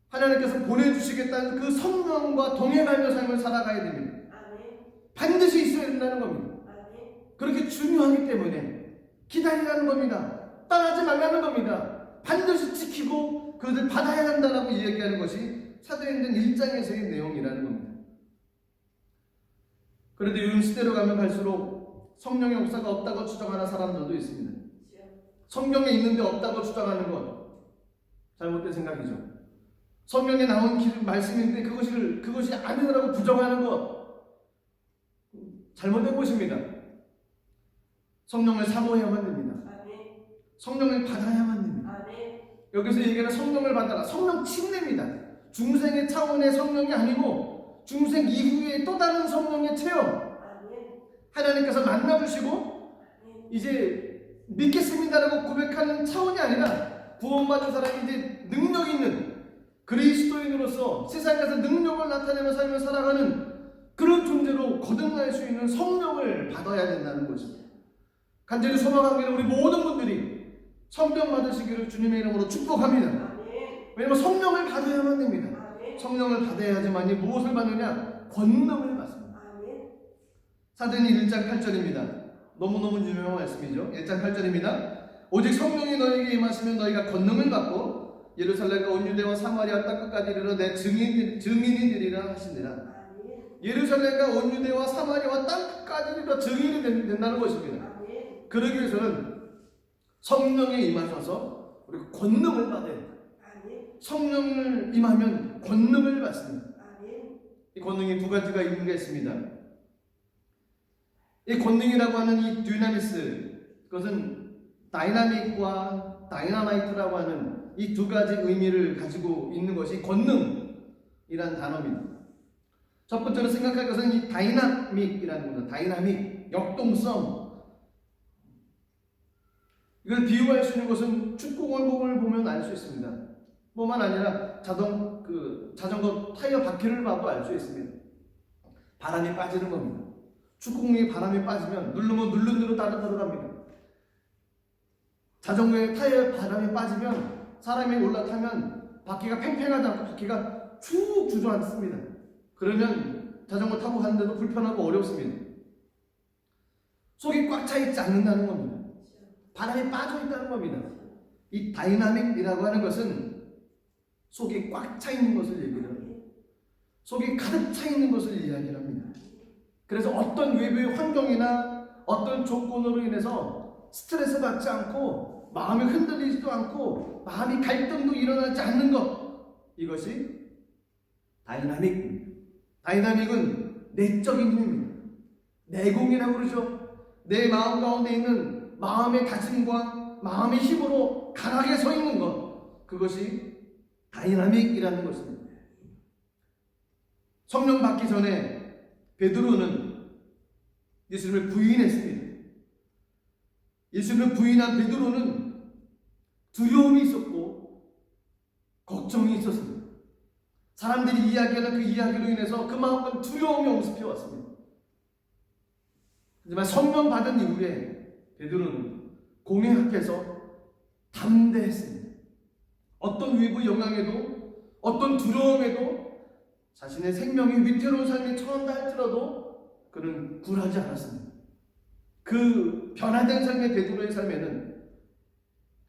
Speaker 1: 하나님께서 보내주시겠다는 그 성령과 동행하며 삶을 살아가야 됩니다. 반드시 있어야 된다는 겁니다. 그렇게 중요하기 때문에 기다리라는 겁니다. 떠나지 말라는 겁니다. 반드시 지키고 그것을 받아야 한다라고 이야기하는 것이 사도행전 1장에서의 내용이라는 겁니다. 그런데 요즘 시대로 가면 갈수록 성령의 역사가 없다고 주장하는 사람들도 있습니다. 성경에 있는데 없다고 주장하는 것 잘못된 생각이죠. 성경에 나온 말씀인데 그것이 아니라고 부정하는 것 잘못된 것입니다. 성령을 사모해야만 됩니다. 성령을 받아야만 됩니다. 여기서 얘기하는 성령을 받아라. 성령 침례입니다. 중생의 차원의 성령이 아니고 중생 이후에 또 다른 성령의 체험. 하나님께서 만나주시고 이제 믿겠습니다라고 고백하는 차원이 아니라 구원받은 사람이 이제 능력 있는 그리스도인으로서 세상에서 능력을 나타내며 삶을 살아가는 그런 존재로 거듭날 수 있는 성령을 받아야 된다는 것입니다. 간절히 소망하기를 우리 모든 분들이 성령 받으시기를 주님의 이름으로 축복합니다. 왜냐하면 성령을 받아야만 됩니다. 성령을 받아야지만이 무엇을 받느냐? 권능을 받습니다. 사도행전 1장 8절입니다. 너무너무 유명한 말씀이죠. 1장 8절입니다. 오직 성령이 너희에게 임하시면 너희가 권능을 받고 예루살렘과 온 유대와 사마리아 땅 끝까지 이르러 내 증인이 되리라 하시니라. 예루살렘과 온 유대와 사마리아와 땅 끝까지 이르러 증인이 된다는 것입니다. 그러기 위해서는 성령에 임하셔서 우리가 권능을 받아야 됩니다. 성령을 임하면 권능을 받습니다. 이 권능이 두 가지가 있는 게 있습니다. 이 권능이라고 하는 이 듀나미스, 그것은 다이나믹과 다이나마이트라고 하는 이 두 가지 의미를 가지고 있는 것이 권능이라는 단어입니다. 첫 번째로 생각할 것은 이 다이나믹이라는 겁니다. 다이나믹, 역동성. 이걸 비유할 수 있는 것은 축구공을 보면 알 수 있습니다. 뿐만 아니라 자전거 타이어 바퀴를 봐도 알 수 있습니다. 바람이 빠지는 겁니다. 축구공이 바람이 빠지면 누르면 누른 대로 따로 들어갑니다. 자전거의 타이어에 바람이 빠지면 사람이 올라타면 바퀴가 팽팽하지 않고 바퀴가 쭉 주저앉습니다. 그러면 자전거 타고 가는데도 불편하고 어렵습니다. 속이 꽉 차 있지 않는다는 겁니다. 바람이 빠져 있다는 겁니다. 이 다이나믹이라고 하는 것은 속이 꽉 차 있는 것을 얘기를 합니다. 속이 가득 차 있는 것을 이야기를 합니다. 그래서 어떤 외부의 환경이나 어떤 조건으로 인해서 스트레스 받지 않고 마음이 흔들리지도 않고 마음이 갈등도 일어나지 않는 것, 이것이 다이나믹입니다. 다이나믹은 내적인 힘입니다. 내공이라고 그러죠. 내 마음 가운데 있는 마음의 다짐과 마음의 힘으로 강하게 서 있는 것, 그것이 다이나믹이라는 것입니다. 성령 받기 전에 베드로는 예수님을 부인했습니다. 예수님을 부인한 베드로는 두려움이 있었고 걱정이 있었습니다. 사람들이 이야기하는 그 이야기로 인해서 그 마음과 두려움이 엄습해 왔습니다. 하지만 성령 받은 이후에 베드로는 공회 앞에서 담대했습니다. 어떤 외부 영향에도 어떤 두려움에도 자신의 생명이 위태로운 삶에 처한다 할지라도 그는 굴하지 않았습니다. 그 변화된 삶의 베드로의 삶에는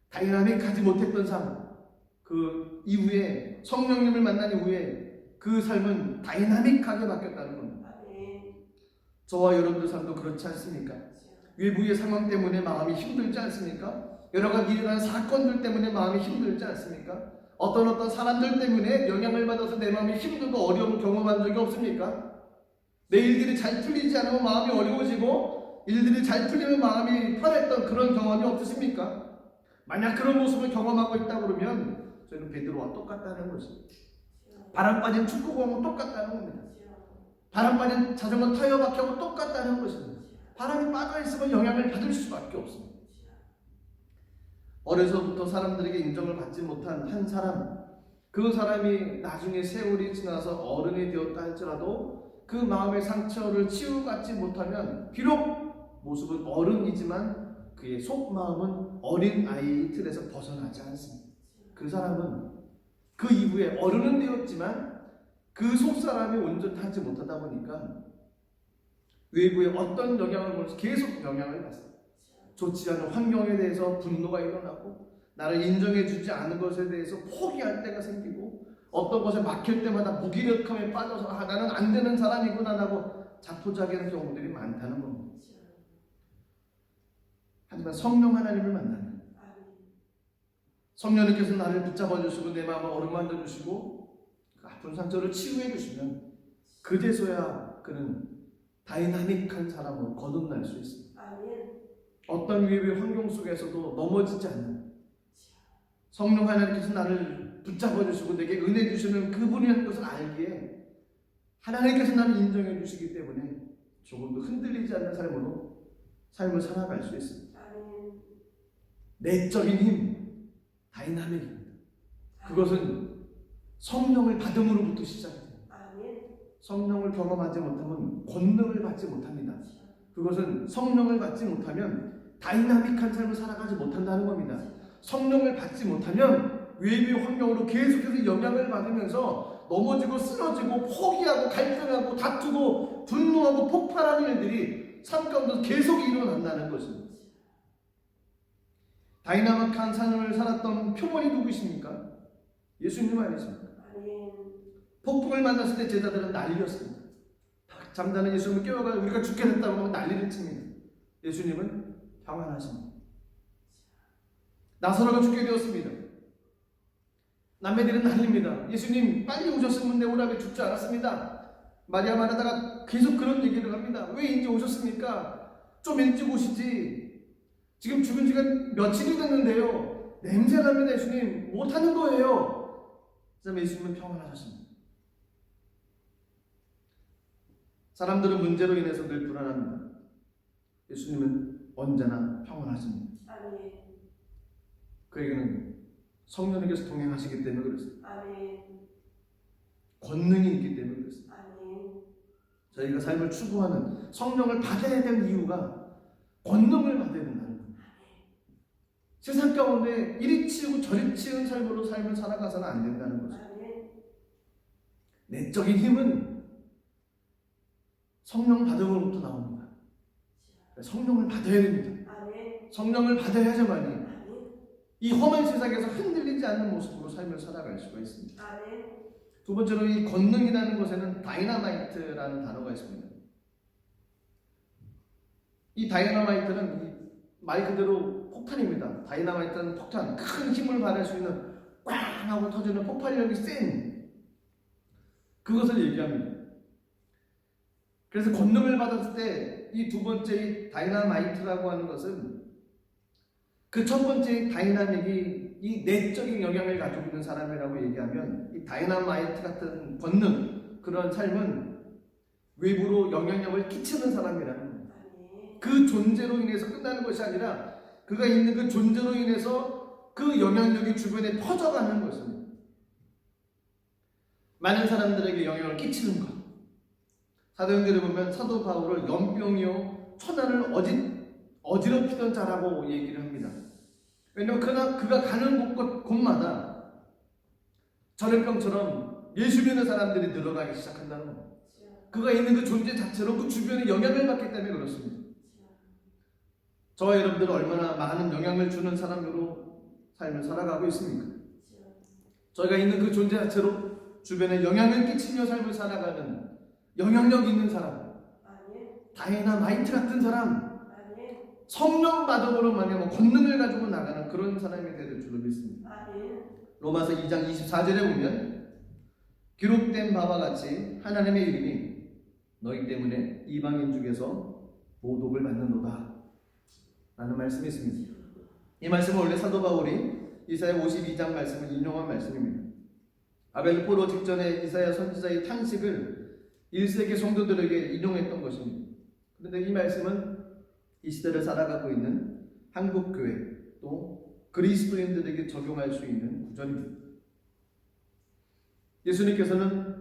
Speaker 1: 다이나믹하지 못했던 삶, 그 이후에 성령님을 만난 이후에 그 삶은 다이나믹하게 바뀌었다는 겁니다. 저와 여러분들 삶도 그렇지 않습니까? 외부의 상황 때문에 마음이 힘들지 않습니까? 여러 가지 일어난 사건들 때문에 마음이 힘들지 않습니까? 어떤 사람들 때문에 영향을 받아서 내 마음이 힘들고 어려움을 경험한 적이 없습니까? 내 일들이 잘 풀리지 않으면 마음이 어려워지고 일들이 잘 풀리면 마음이 편했던 그런 경험이 없으십니까? 만약 그런 모습을 경험하고 있다 그러면 저희는 베드로와 똑같다는 것입니다. 바람 빠진 축구공하고 똑같다는 겁니다. 바람 빠진 자전거 타이어 바퀴하고 똑같다는 것입니다. 바람이 빠져있으면 영향을 받을 수밖에 없습니다. 어려서부터 사람들에게 인정을 받지 못한 한 사람, 그 사람이 나중에 세월이 지나서 어른이 되었다 할지라도 그 마음의 상처를 치유받지 못하면 비록 모습은 어른이지만 그의 속마음은 어린아이의 틀에서 벗어나지 않습니다. 그 사람은 그 이후에 어른은 되었지만 그 속사람이 온전하지 못하다 보니까 외부의 어떤 영향을 보면서 계속 영향을 받습니다. 좋지 않은 환경에 대해서 분노가 일어나고 나를 인정해주지 않은 것에 대해서 포기할 때가 생기고 어떤 것에 막힐 때마다 무기력함에 빠져서 나는 안 되는 사람이구나 하고 자포자기하는 경우들이 많다는 겁니다. 하지만 성령 하나님을 만나면 성령님께서 나를 붙잡아 주시고 내 마음을 어루만져 주시고 그 아픈 상처를 치유해 주시면 그제서야 그는 다이나믹한 사람으로 거듭날 수 있습니다. 어떤 위협의 환경 속에서도 넘어지지 않는 성령 하나님께서 나를 붙잡아 주시고 내게 은혜 주시는 그분이라는 것을 알기에 하나님께서 나를 인정해 주시기 때문에 조금도 흔들리지 않는 삶으로 삶을 살아갈 수 있습니다. 내적인 힘, 다이나믹입니다. 그것은 성령을 받음으로부터 시작됩니다. 성령을 경험하지 못하면 권능을 받지 못합니다. 그것은 성령을 받지 못하면 다이나믹한 삶을 살아가지 못한다는 겁니다. 성령을 받지 못하면 외부의 환경으로 계속해서 영향을 받으면서 넘어지고 쓰러지고 포기하고 갈등하고 다투고 분노하고 폭발하는 일들이 삶 가운데 계속 일어난다는 것입니다. 다이나믹한 삶을 살았던 표본이 누구십니까? 예수님 아니십니까? 폭풍을 만났을 때 제자들은 난리였습니다. 잠자는 예수님을 깨워가지고 우리가 죽게 됐다고 하면 난리를 칩니다. 예수님은 평안하십니다. 나사로가 죽게 되었습니다. 남매들은 난립니다. 예수님 빨리 오셨으면 내 오라에 죽지 않았습니다. 마리아 마르다가 계속 그런 얘기를 합니다. 왜 이제 오셨습니까? 좀 일찍 오시지. 지금 죽은 지가 며칠이 됐는데요. 냄새납니다. 예수님 못하는 거예요. 그다음에 예수님은 평안하셨습니다. 사람들은 문제로 인해서 늘 불안합니다. 예수님은 언제나 평안하십니다. 그에게는 성령님께서 동행하시기 때문에 그렇습니다. 권능이 있기 때문에 그렇습니다. 저희가 삶을 추구하는 성령을 받아야 되는 이유가 권능을 받아야 된다는 겁니다. 세상 가운데 이리 치우고 저리 치운 삶으로 삶을 살아가서는 안 된다는 거죠. 내적인 힘은 성령 받음으로부터 나옵니다. 성령을 받아야 됩니다. 성령을 받아야지만이 이 험한 세상에서 흔들리지 않는 모습으로 삶을 살아갈 수가 있습니다. 두 번째로 이 권능이라는 것에는 다이너마이트라는 단어가 있습니다. 이 다이너마이트는 말 그대로 폭탄입니다. 다이너마이트는 폭탄, 큰 힘을 발할 수 있는 꽝 하고 터지는 폭발력이 센 그것을 얘기합니다. 그래서 권능을 받았을 때 이 두 번째 이 다이나마이트라고 하는 것은 그 첫 번째 다이나믹이 이 내적인 영향을 가지고 있는 사람이라고 얘기하면 이 다이나마이트 같은 권능, 그런 삶은 외부로 영향력을 끼치는 사람이라는 거예요. 그 존재로 인해서 끝나는 것이 아니라 그가 있는 그 존재로 인해서 그 영향력이 주변에 퍼져가는 것입니다. 많은 사람들에게 영향을 끼치는 것. 사도행전에 보면 사도 바울을 연병이요 천하를 어지럽히던 자라고 얘기를 합니다. 왜냐하면 그가 가는 곳마다 전염병처럼 예수 믿는 사람들이 늘어나기 시작한다는 겁니다. 그가 있는 그 존재 자체로 그 주변에 영향을 받기 때문에 그렇습니다. 저와 여러분들은 얼마나 많은 영향을 주는 사람으로 삶을 살아가고 있습니까? 저희가 있는 그 존재 자체로 주변에 영향을 끼치며 삶을 살아가는 영향력 있는 사람, 다이나마이트 같은 사람, 성령 받음으로 말미암아 권능을 가지고 나가는 그런 사람이 될 줄로 믿습니다. 로마서 2장 24절에 보면 기록된 바와 같이 하나님의 이름이 너희 때문에 이방인 중에서 모독을 받는도다 라는 말씀이 있습니다. 이 말씀은 원래 사도 바울이 이사야 52장 말씀을 인용한 말씀입니다. 아벨 포로 직전에 이사야 선지자의 탄식을 1세기 성도들에게 인용했던 것입니다. 그런데 이 말씀은 이 시대를 살아가고 있는 한국교회 또 그리스도인들에게 적용할 수 있는 구절입니다. 예수님께서는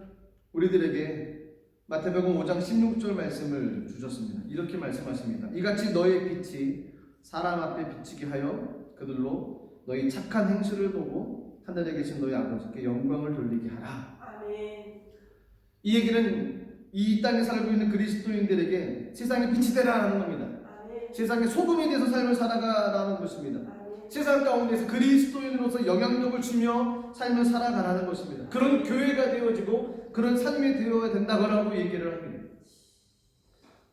Speaker 1: 우리들에게 마태복음 5장 16절 말씀을 주셨습니다. 이렇게 말씀하십니다. 이같이 너의 빛이 사람 앞에 비치게 하여 그들로 너희 착한 행실을 보고 하늘에 계신 너희 아버지께 영광을 돌리게 하라.
Speaker 2: 아멘.
Speaker 1: 이 얘기는 이 땅에 살고 있는 그리스도인들에게 세상의 빛이 되라는 겁니다.
Speaker 2: 아멘.
Speaker 1: 세상의 소금이 돼서 삶을 살아가라는 것입니다.
Speaker 2: 아멘.
Speaker 1: 세상 가운데서 그리스도인으로서 영향력을 주며 삶을 살아가라는 것입니다. 그런 교회가 되어지고 그런 삶이 되어야 된다고 얘기를 합니다.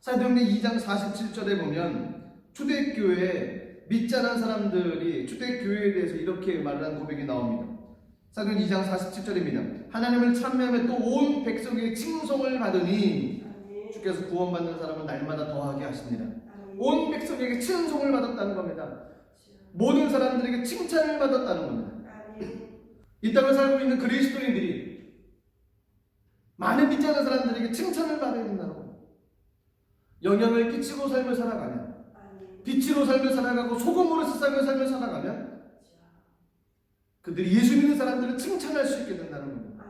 Speaker 1: 사도행전 2장 47절에 보면 초대교회에 믿지 않은 사람들이 초대교회에 대해서 이렇게 말하는 고백이 나옵니다. 사도행전 2장 47절입니다. 하나님을 찬미하며 또 온 백성에게 칭송을 받으니 주께서 구원받는 사람은 날마다 더하게 하십니다. 온 백성에게 칭송을 받았다는 겁니다. 모든 사람들에게 칭찬을 받았다는 겁니다. 이 땅을 살고 있는 그리스도인들이 많은 믿지 않는 사람들에게 칭찬을 받아야 된다는 겁니다. 영향을 끼치고 삶을 살아가면, 빛으로 삶을 살아가고 소금으로 세상을 삶을 살아가면 그들이 예수 믿는 사람들을 칭찬할 수 있게 된다는 겁니다.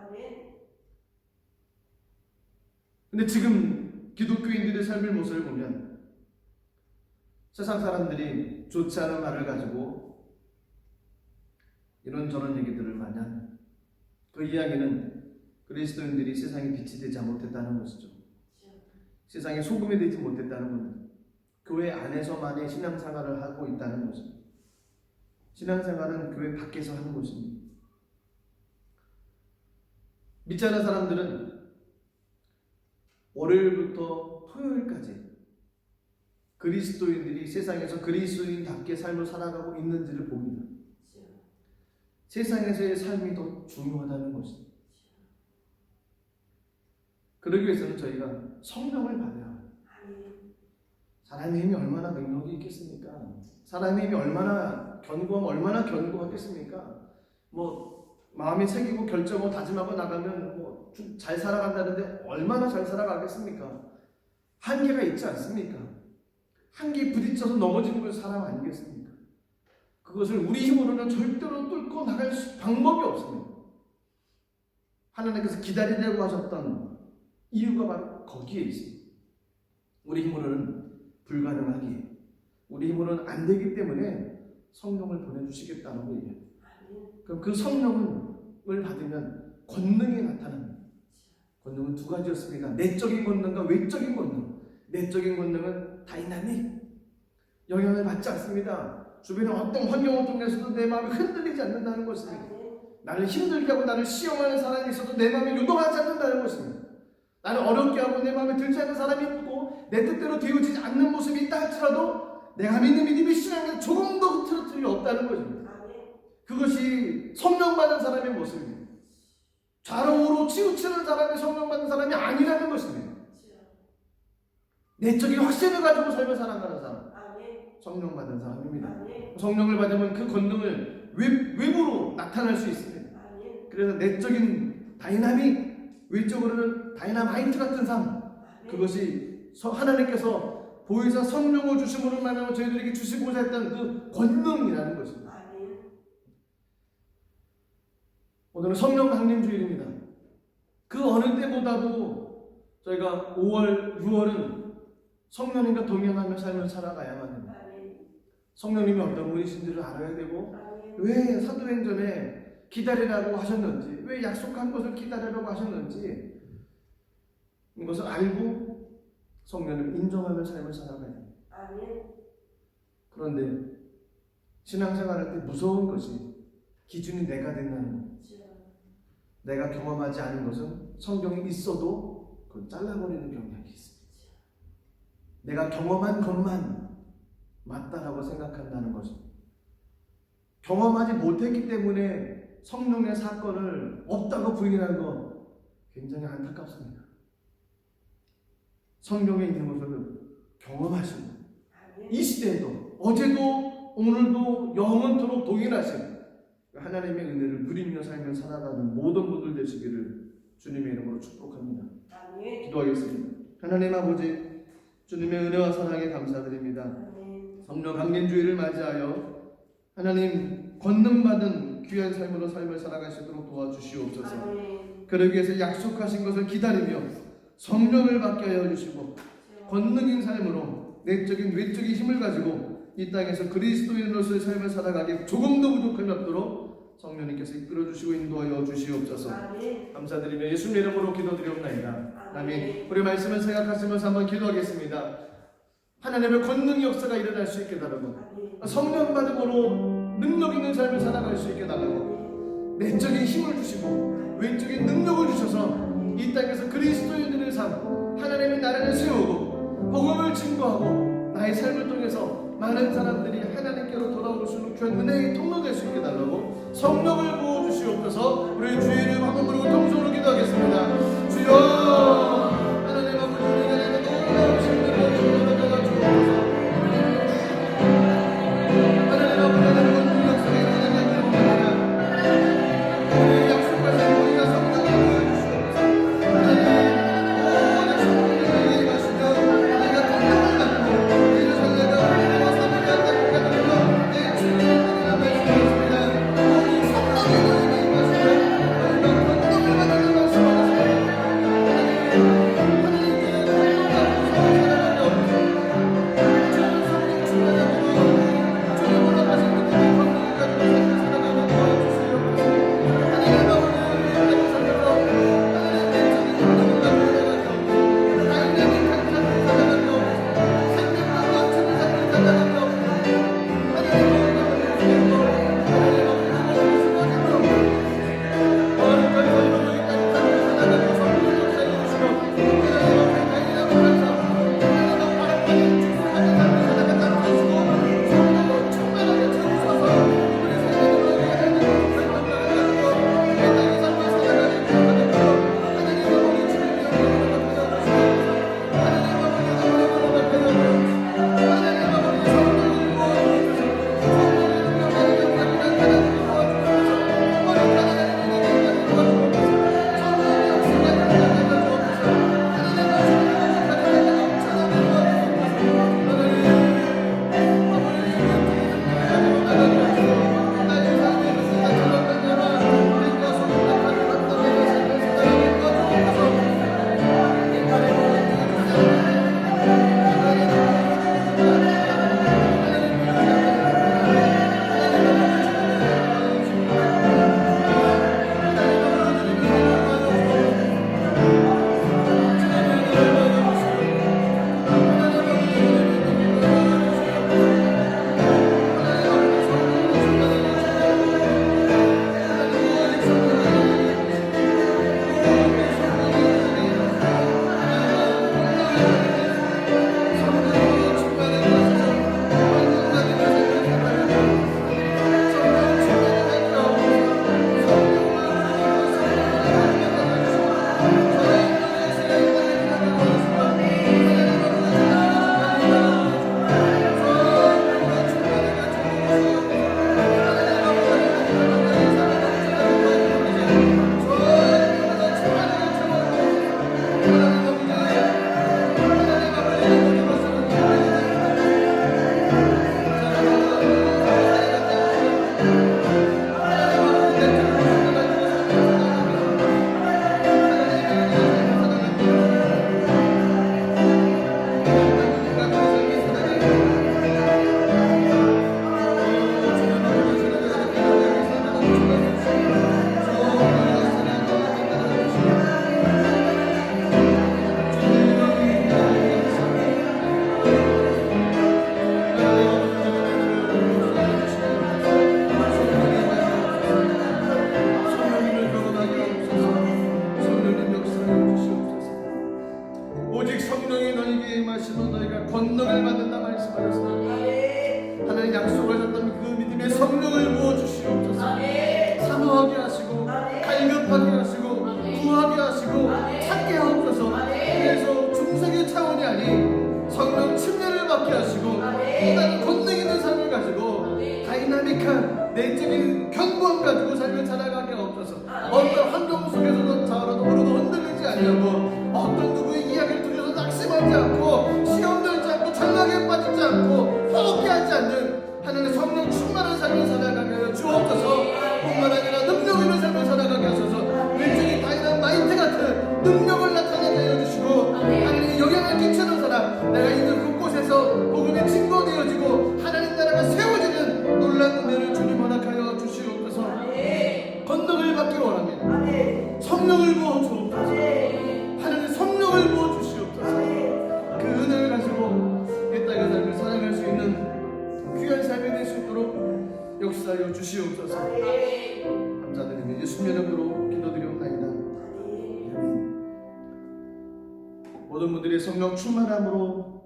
Speaker 1: 근데 지금 기독교인들의 삶의 모습을 보면 세상 사람들이 좋지 않은 말을 가지고 이런저런 얘기들을 많이 합니다. 그 이야기는 그리스도인들이 세상에 빛이 되지 못했다는 것이죠. 세상에 소금이 되지 못했다는 겁니다. 교회 안에서만의 신앙생활을 하고 있다는 것입니다. 신앙생활은 교회 밖에서 하는 것입니다. 믿지 않는 사람들은 월요일부터 토요일까지 그리스도인들이 세상에서 그리스도인답게 삶을 살아가고 있는지를 봅니다. 세상에서의 삶이 더 중요하다는 것입니다. 그러기 위해서는 저희가 성령을 받아야 합니다. 사람의 힘이 얼마나 능력이 있겠습니까? 사람의 힘이 얼마나 견고하겠습니까? 마음이 새기고 결정하고 다짐하고 나가면 잘 살아간다는데 얼마나 잘 살아가겠습니까? 한계가 있지 않습니까? 한계에 부딪혀서 넘어지는 것이 사람 아니겠습니까? 그것을 우리 힘으로는 절대로 뚫고 나갈 방법이 없습니다. 하나님께서 기다리라고 하셨던 이유가 바로 거기에 있습니다. 우리 힘으로는 불가능하기에, 우리 힘으로는 안 되기 때문에 성령을 보내주시겠다고 얘기합니다. 그럼 그 성령을 받으면 권능이 나타납니다. 권능은 두 가지였습니다. 내적인 권능과 외적인 권능. 내적인 권능은 다이나믹, 영향을 받지 않습니다. 주변의 어떤 환경을 통해서도 내 마음이 흔들리지 않는다는 것입니다. 나를 힘들게 하고 나를 시험하는 사람이 있어도 내 마음이 요동하지 않는다는 것입니다. 나를 어렵게 하고 내 마음에 들지 않는 사람이 있고 내 뜻대로 되어지지 않는 모습이 있다 할지라도 내가 믿는 믿음의 신앙에 조금 더 흐트러뜨림이 없다는 것입니다. 그것이 성령 받은 사람의 모습입니다. 좌로우로 치우치는 사람이 성령 받은 사람이 아니라는 것입니다. 내적인 확신을 가지고 삶을 살아가는 사람,
Speaker 2: 아멘.
Speaker 1: 성령 받은 사람입니다.
Speaker 2: 아멘.
Speaker 1: 성령을 받으면 그 권능을 외부로 나타날 수 있습니다.
Speaker 2: 아멘.
Speaker 1: 그래서 내적인 다이나믹, 외적으로는 다이나마이트 같은 삶, 그것이 하나님께서 보혜사 성령을 주심으로 말하면 저희들에게 주시고자 했던 그 권능이라는 것입니다.
Speaker 2: 아멘.
Speaker 1: 오늘은 성령 강림 주일입니다. 그 어느 때보다도 저희가 5월, 6월은 성령님과 동행하며 삶을 살아가야만 합니다.
Speaker 2: 아멘.
Speaker 1: 성령님이 어떤 분이신지를 알아야 되고,
Speaker 2: 아멘.
Speaker 1: 왜 사도행전에 기다리라고 하셨는지, 왜 약속한 것을 기다리라고 하셨는지 이것을 알고 성령을 인정하며 삶을 살아가야 됩니다.
Speaker 2: 아멘.
Speaker 1: 그런데 신앙생활할 때 무서운 것이 기준이 내가 된다는 것. 내가 경험하지 않은 것은 성경이 있어도 그걸 잘라버리는 경향이 있습니다. 내가 경험한 것만 맞다라고 생각한다는 것입니다. 경험하지 못했기 때문에 성령의 사건을 없다고 부인하는 건 굉장히 안타깝습니다. 성경에 있는 것을 경험하시고 이 시대에도 어제도 오늘도 영원토록 동일하신 하나님의 은혜를 누리며 살며 살아가는 모든 분들 되시기를 주님의 이름으로 축복합니다.
Speaker 2: 아멘.
Speaker 1: 기도하겠습니다. 하나님 아버지, 주님의 은혜와 사랑에 감사드립니다.
Speaker 2: 아멘.
Speaker 1: 성령 강림주의를 맞이하여 하나님 권능받은 귀한 삶으로 삶을 살아가시도록 도와주시옵소서.
Speaker 2: 아멘.
Speaker 1: 그러기 위해서 약속하신 것을 기다리며 성령을 받게 하여 주시고 권능인 삶으로 내적인 외적인 힘을 가지고 이 땅에서 그리스도인으로서의 삶을 살아가기 조금도 부족함이 없도록 성령님께서 이끌어주시고 인도하여 주시옵소서.
Speaker 2: 아멘.
Speaker 1: 감사드리며 예수님 이름으로 기도드리옵나이다. 아멘.
Speaker 2: 아멘.
Speaker 1: 우리 말씀을 생각하시면서 한번 기도하겠습니다. 하나님의 권능 역사가 일어날 수 있게 달라고,
Speaker 2: 아멘.
Speaker 1: 성령 받음으로 능력 있는 삶을 살아갈 수 있게 달라고, 내적인 힘을 주시고 외적인 능력을 주셔서 이 땅에서 그리스도인들의 삶, 하나님의 나라를 세우고 복음을 증거하고 나의 삶을 통해서 많은 사람들이 하나님께로 돌아올 수 있는 귀한 은혜의 통로 될 수 있게 달라고 성령을 부어주시옵소서. 우리 주의 이름 한번 부르고 통성으로 기도하겠습니다. 주여 하나님 아버지, 우리가 내가 놀라우신 은혜를 주옵소서. 하나님 아버지, 하나님 권능 역사가 일어나게 기도합니다. 우리 약속하신 우리가 성령을 부어주시옵소서. 하나님 모든 성령에게 가시며 내가 권능을 받고 이를 살려가 우리와 삶을 갖다 국가들로 내 주님의 말씀이었습니다. 성령의 강구함 가지고 삶을 살아가게 없어서 어떤 환경 속에서도 자라도 오르도 흔들리지 않냐고 어떤 누구의 이야기를 들어서 낙심하지 않고 시험 들지 않고 장락에 빠지지 않고 포기하지 않는 하나님의 성령 충만한 삶을 살아가게 하여 주옵소서. 뿐만 아니라 능력 있는 삶을 살아가게 하소서. 일종의 다이너마이트 같은 능력을 나타나게 하여 주시고 하나님의 영향을 끼치는 사람 내가 있는 그곳에서 복음의 증거 되어지고 하나님 나라가 세워지는 놀라운 은혜를 주님 허락하여 주시옵소서. 권능을 받기를 원합니다. 성령을 부어 주옵소서. 하나님 성령을 부어 주시옵소서. 그 은혜를 가지고 이 땅의 삶을 살아갈 수 있는 귀한 삶이 될 수 있도록 역사하여 주시옵소서. 감사드리며 예수님 이름으로 기도드리옵나이다. 모든 분들이 성령 충만함으로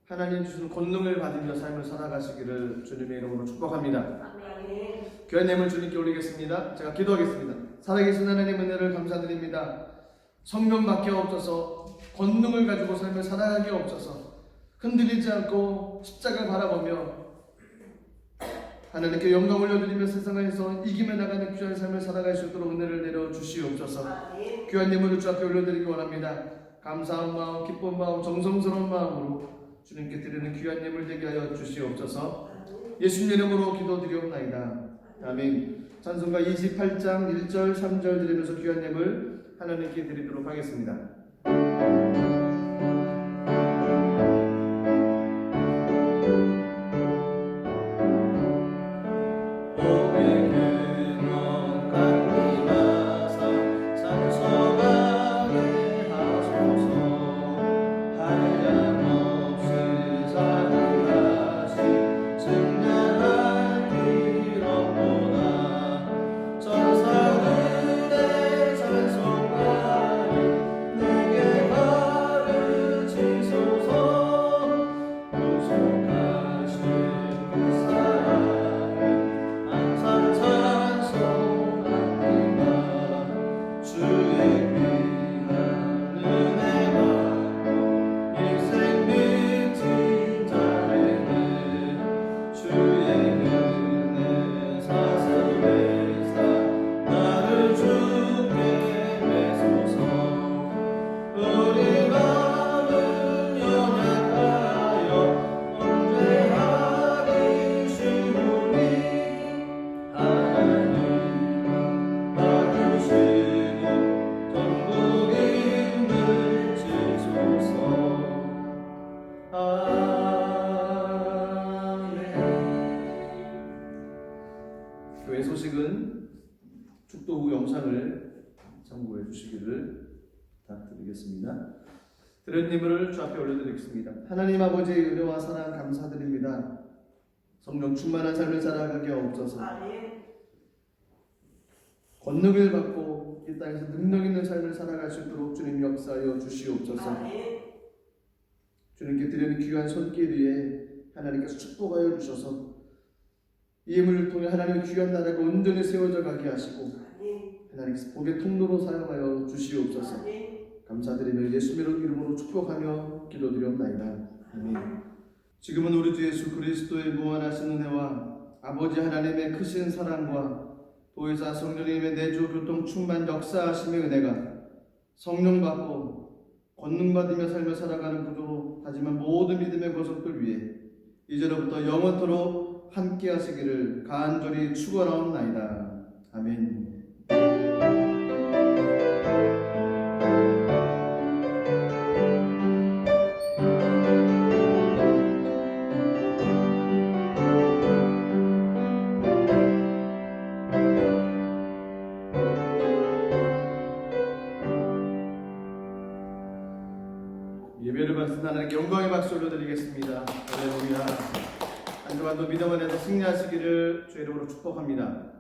Speaker 1: 하나님 주시는 권능을 받으며 삶을 살아가시기를 주님의 이름으로 축복합니다. 귀한 예물 주님께 올리겠습니다. 제가 기도하겠습니다. 살아계신 하나님 은혜를 감사드립니다. 성령밖에 없어서 권능을 가지고 삶을 살아가게 없어서 흔들리지 않고 십자가를 바라보며 하나님께 영광 올려드리며 세상에서 이기며 나가는 귀한 삶을 살아갈 수 있도록 은혜를 내려 주시옵소서. 귀한 예물을 주 앞에 올려드리기 원합니다. 감사한 마음, 기쁜 마음, 정성스러운 마음으로 주님께 드리는 귀한 예물 되게 하여 주시옵소서. 예수님 이름으로 기도드리옵나이다. 아멘. 찬송가 28장 1절 3절 드리면서 귀한 예물 하나님께 드리도록 하겠습니다. 교회 소식은 축도 후 영상을 참고해 주시기를 부탁드리겠습니다. 들은 예물을 주 앞에 올려드리겠습니다. 하나님 아버지의 은혜와 사랑 감사드립니다. 성령 충만한 삶을 살아가게 없어서 권능을 받고 이 땅에서 능력 있는 삶을 살아갈 수 있도록 주님 역사하여 주시옵소서. 주님께 드리는 귀한 손길 위에 하나님께서 축복하여 주셔서 이 예물을 통해 하나님의 귀한 나라가 온전히 세워져 가게 하시고 하나님께서 복의 통로로 사용하여 주시옵소서. 감사드리며 예수님의 이름으로 축복하며 기도드리옵나이다. 아멘. 지금은 우리 주 예수 그리스도의 무한하신 은혜와 아버지 하나님의 크신 사랑과 도의사 성령님의 내주 교통 충만 역사하심의 은혜가 성령 받고 권능 받으며 삶을 살아가는 구조로 다짐한 모든 믿음의 거석들 위해 이제로부터 영원토록 함께 하시기를 간절히 축원하옵나이다. 아멘. 예배를 받는 하나님께 영광의 박수 올려드리겠습니다. 할렐루야. 한 주간도 믿음 안에서 승리하시기를 주의 이름으로 축복합니다.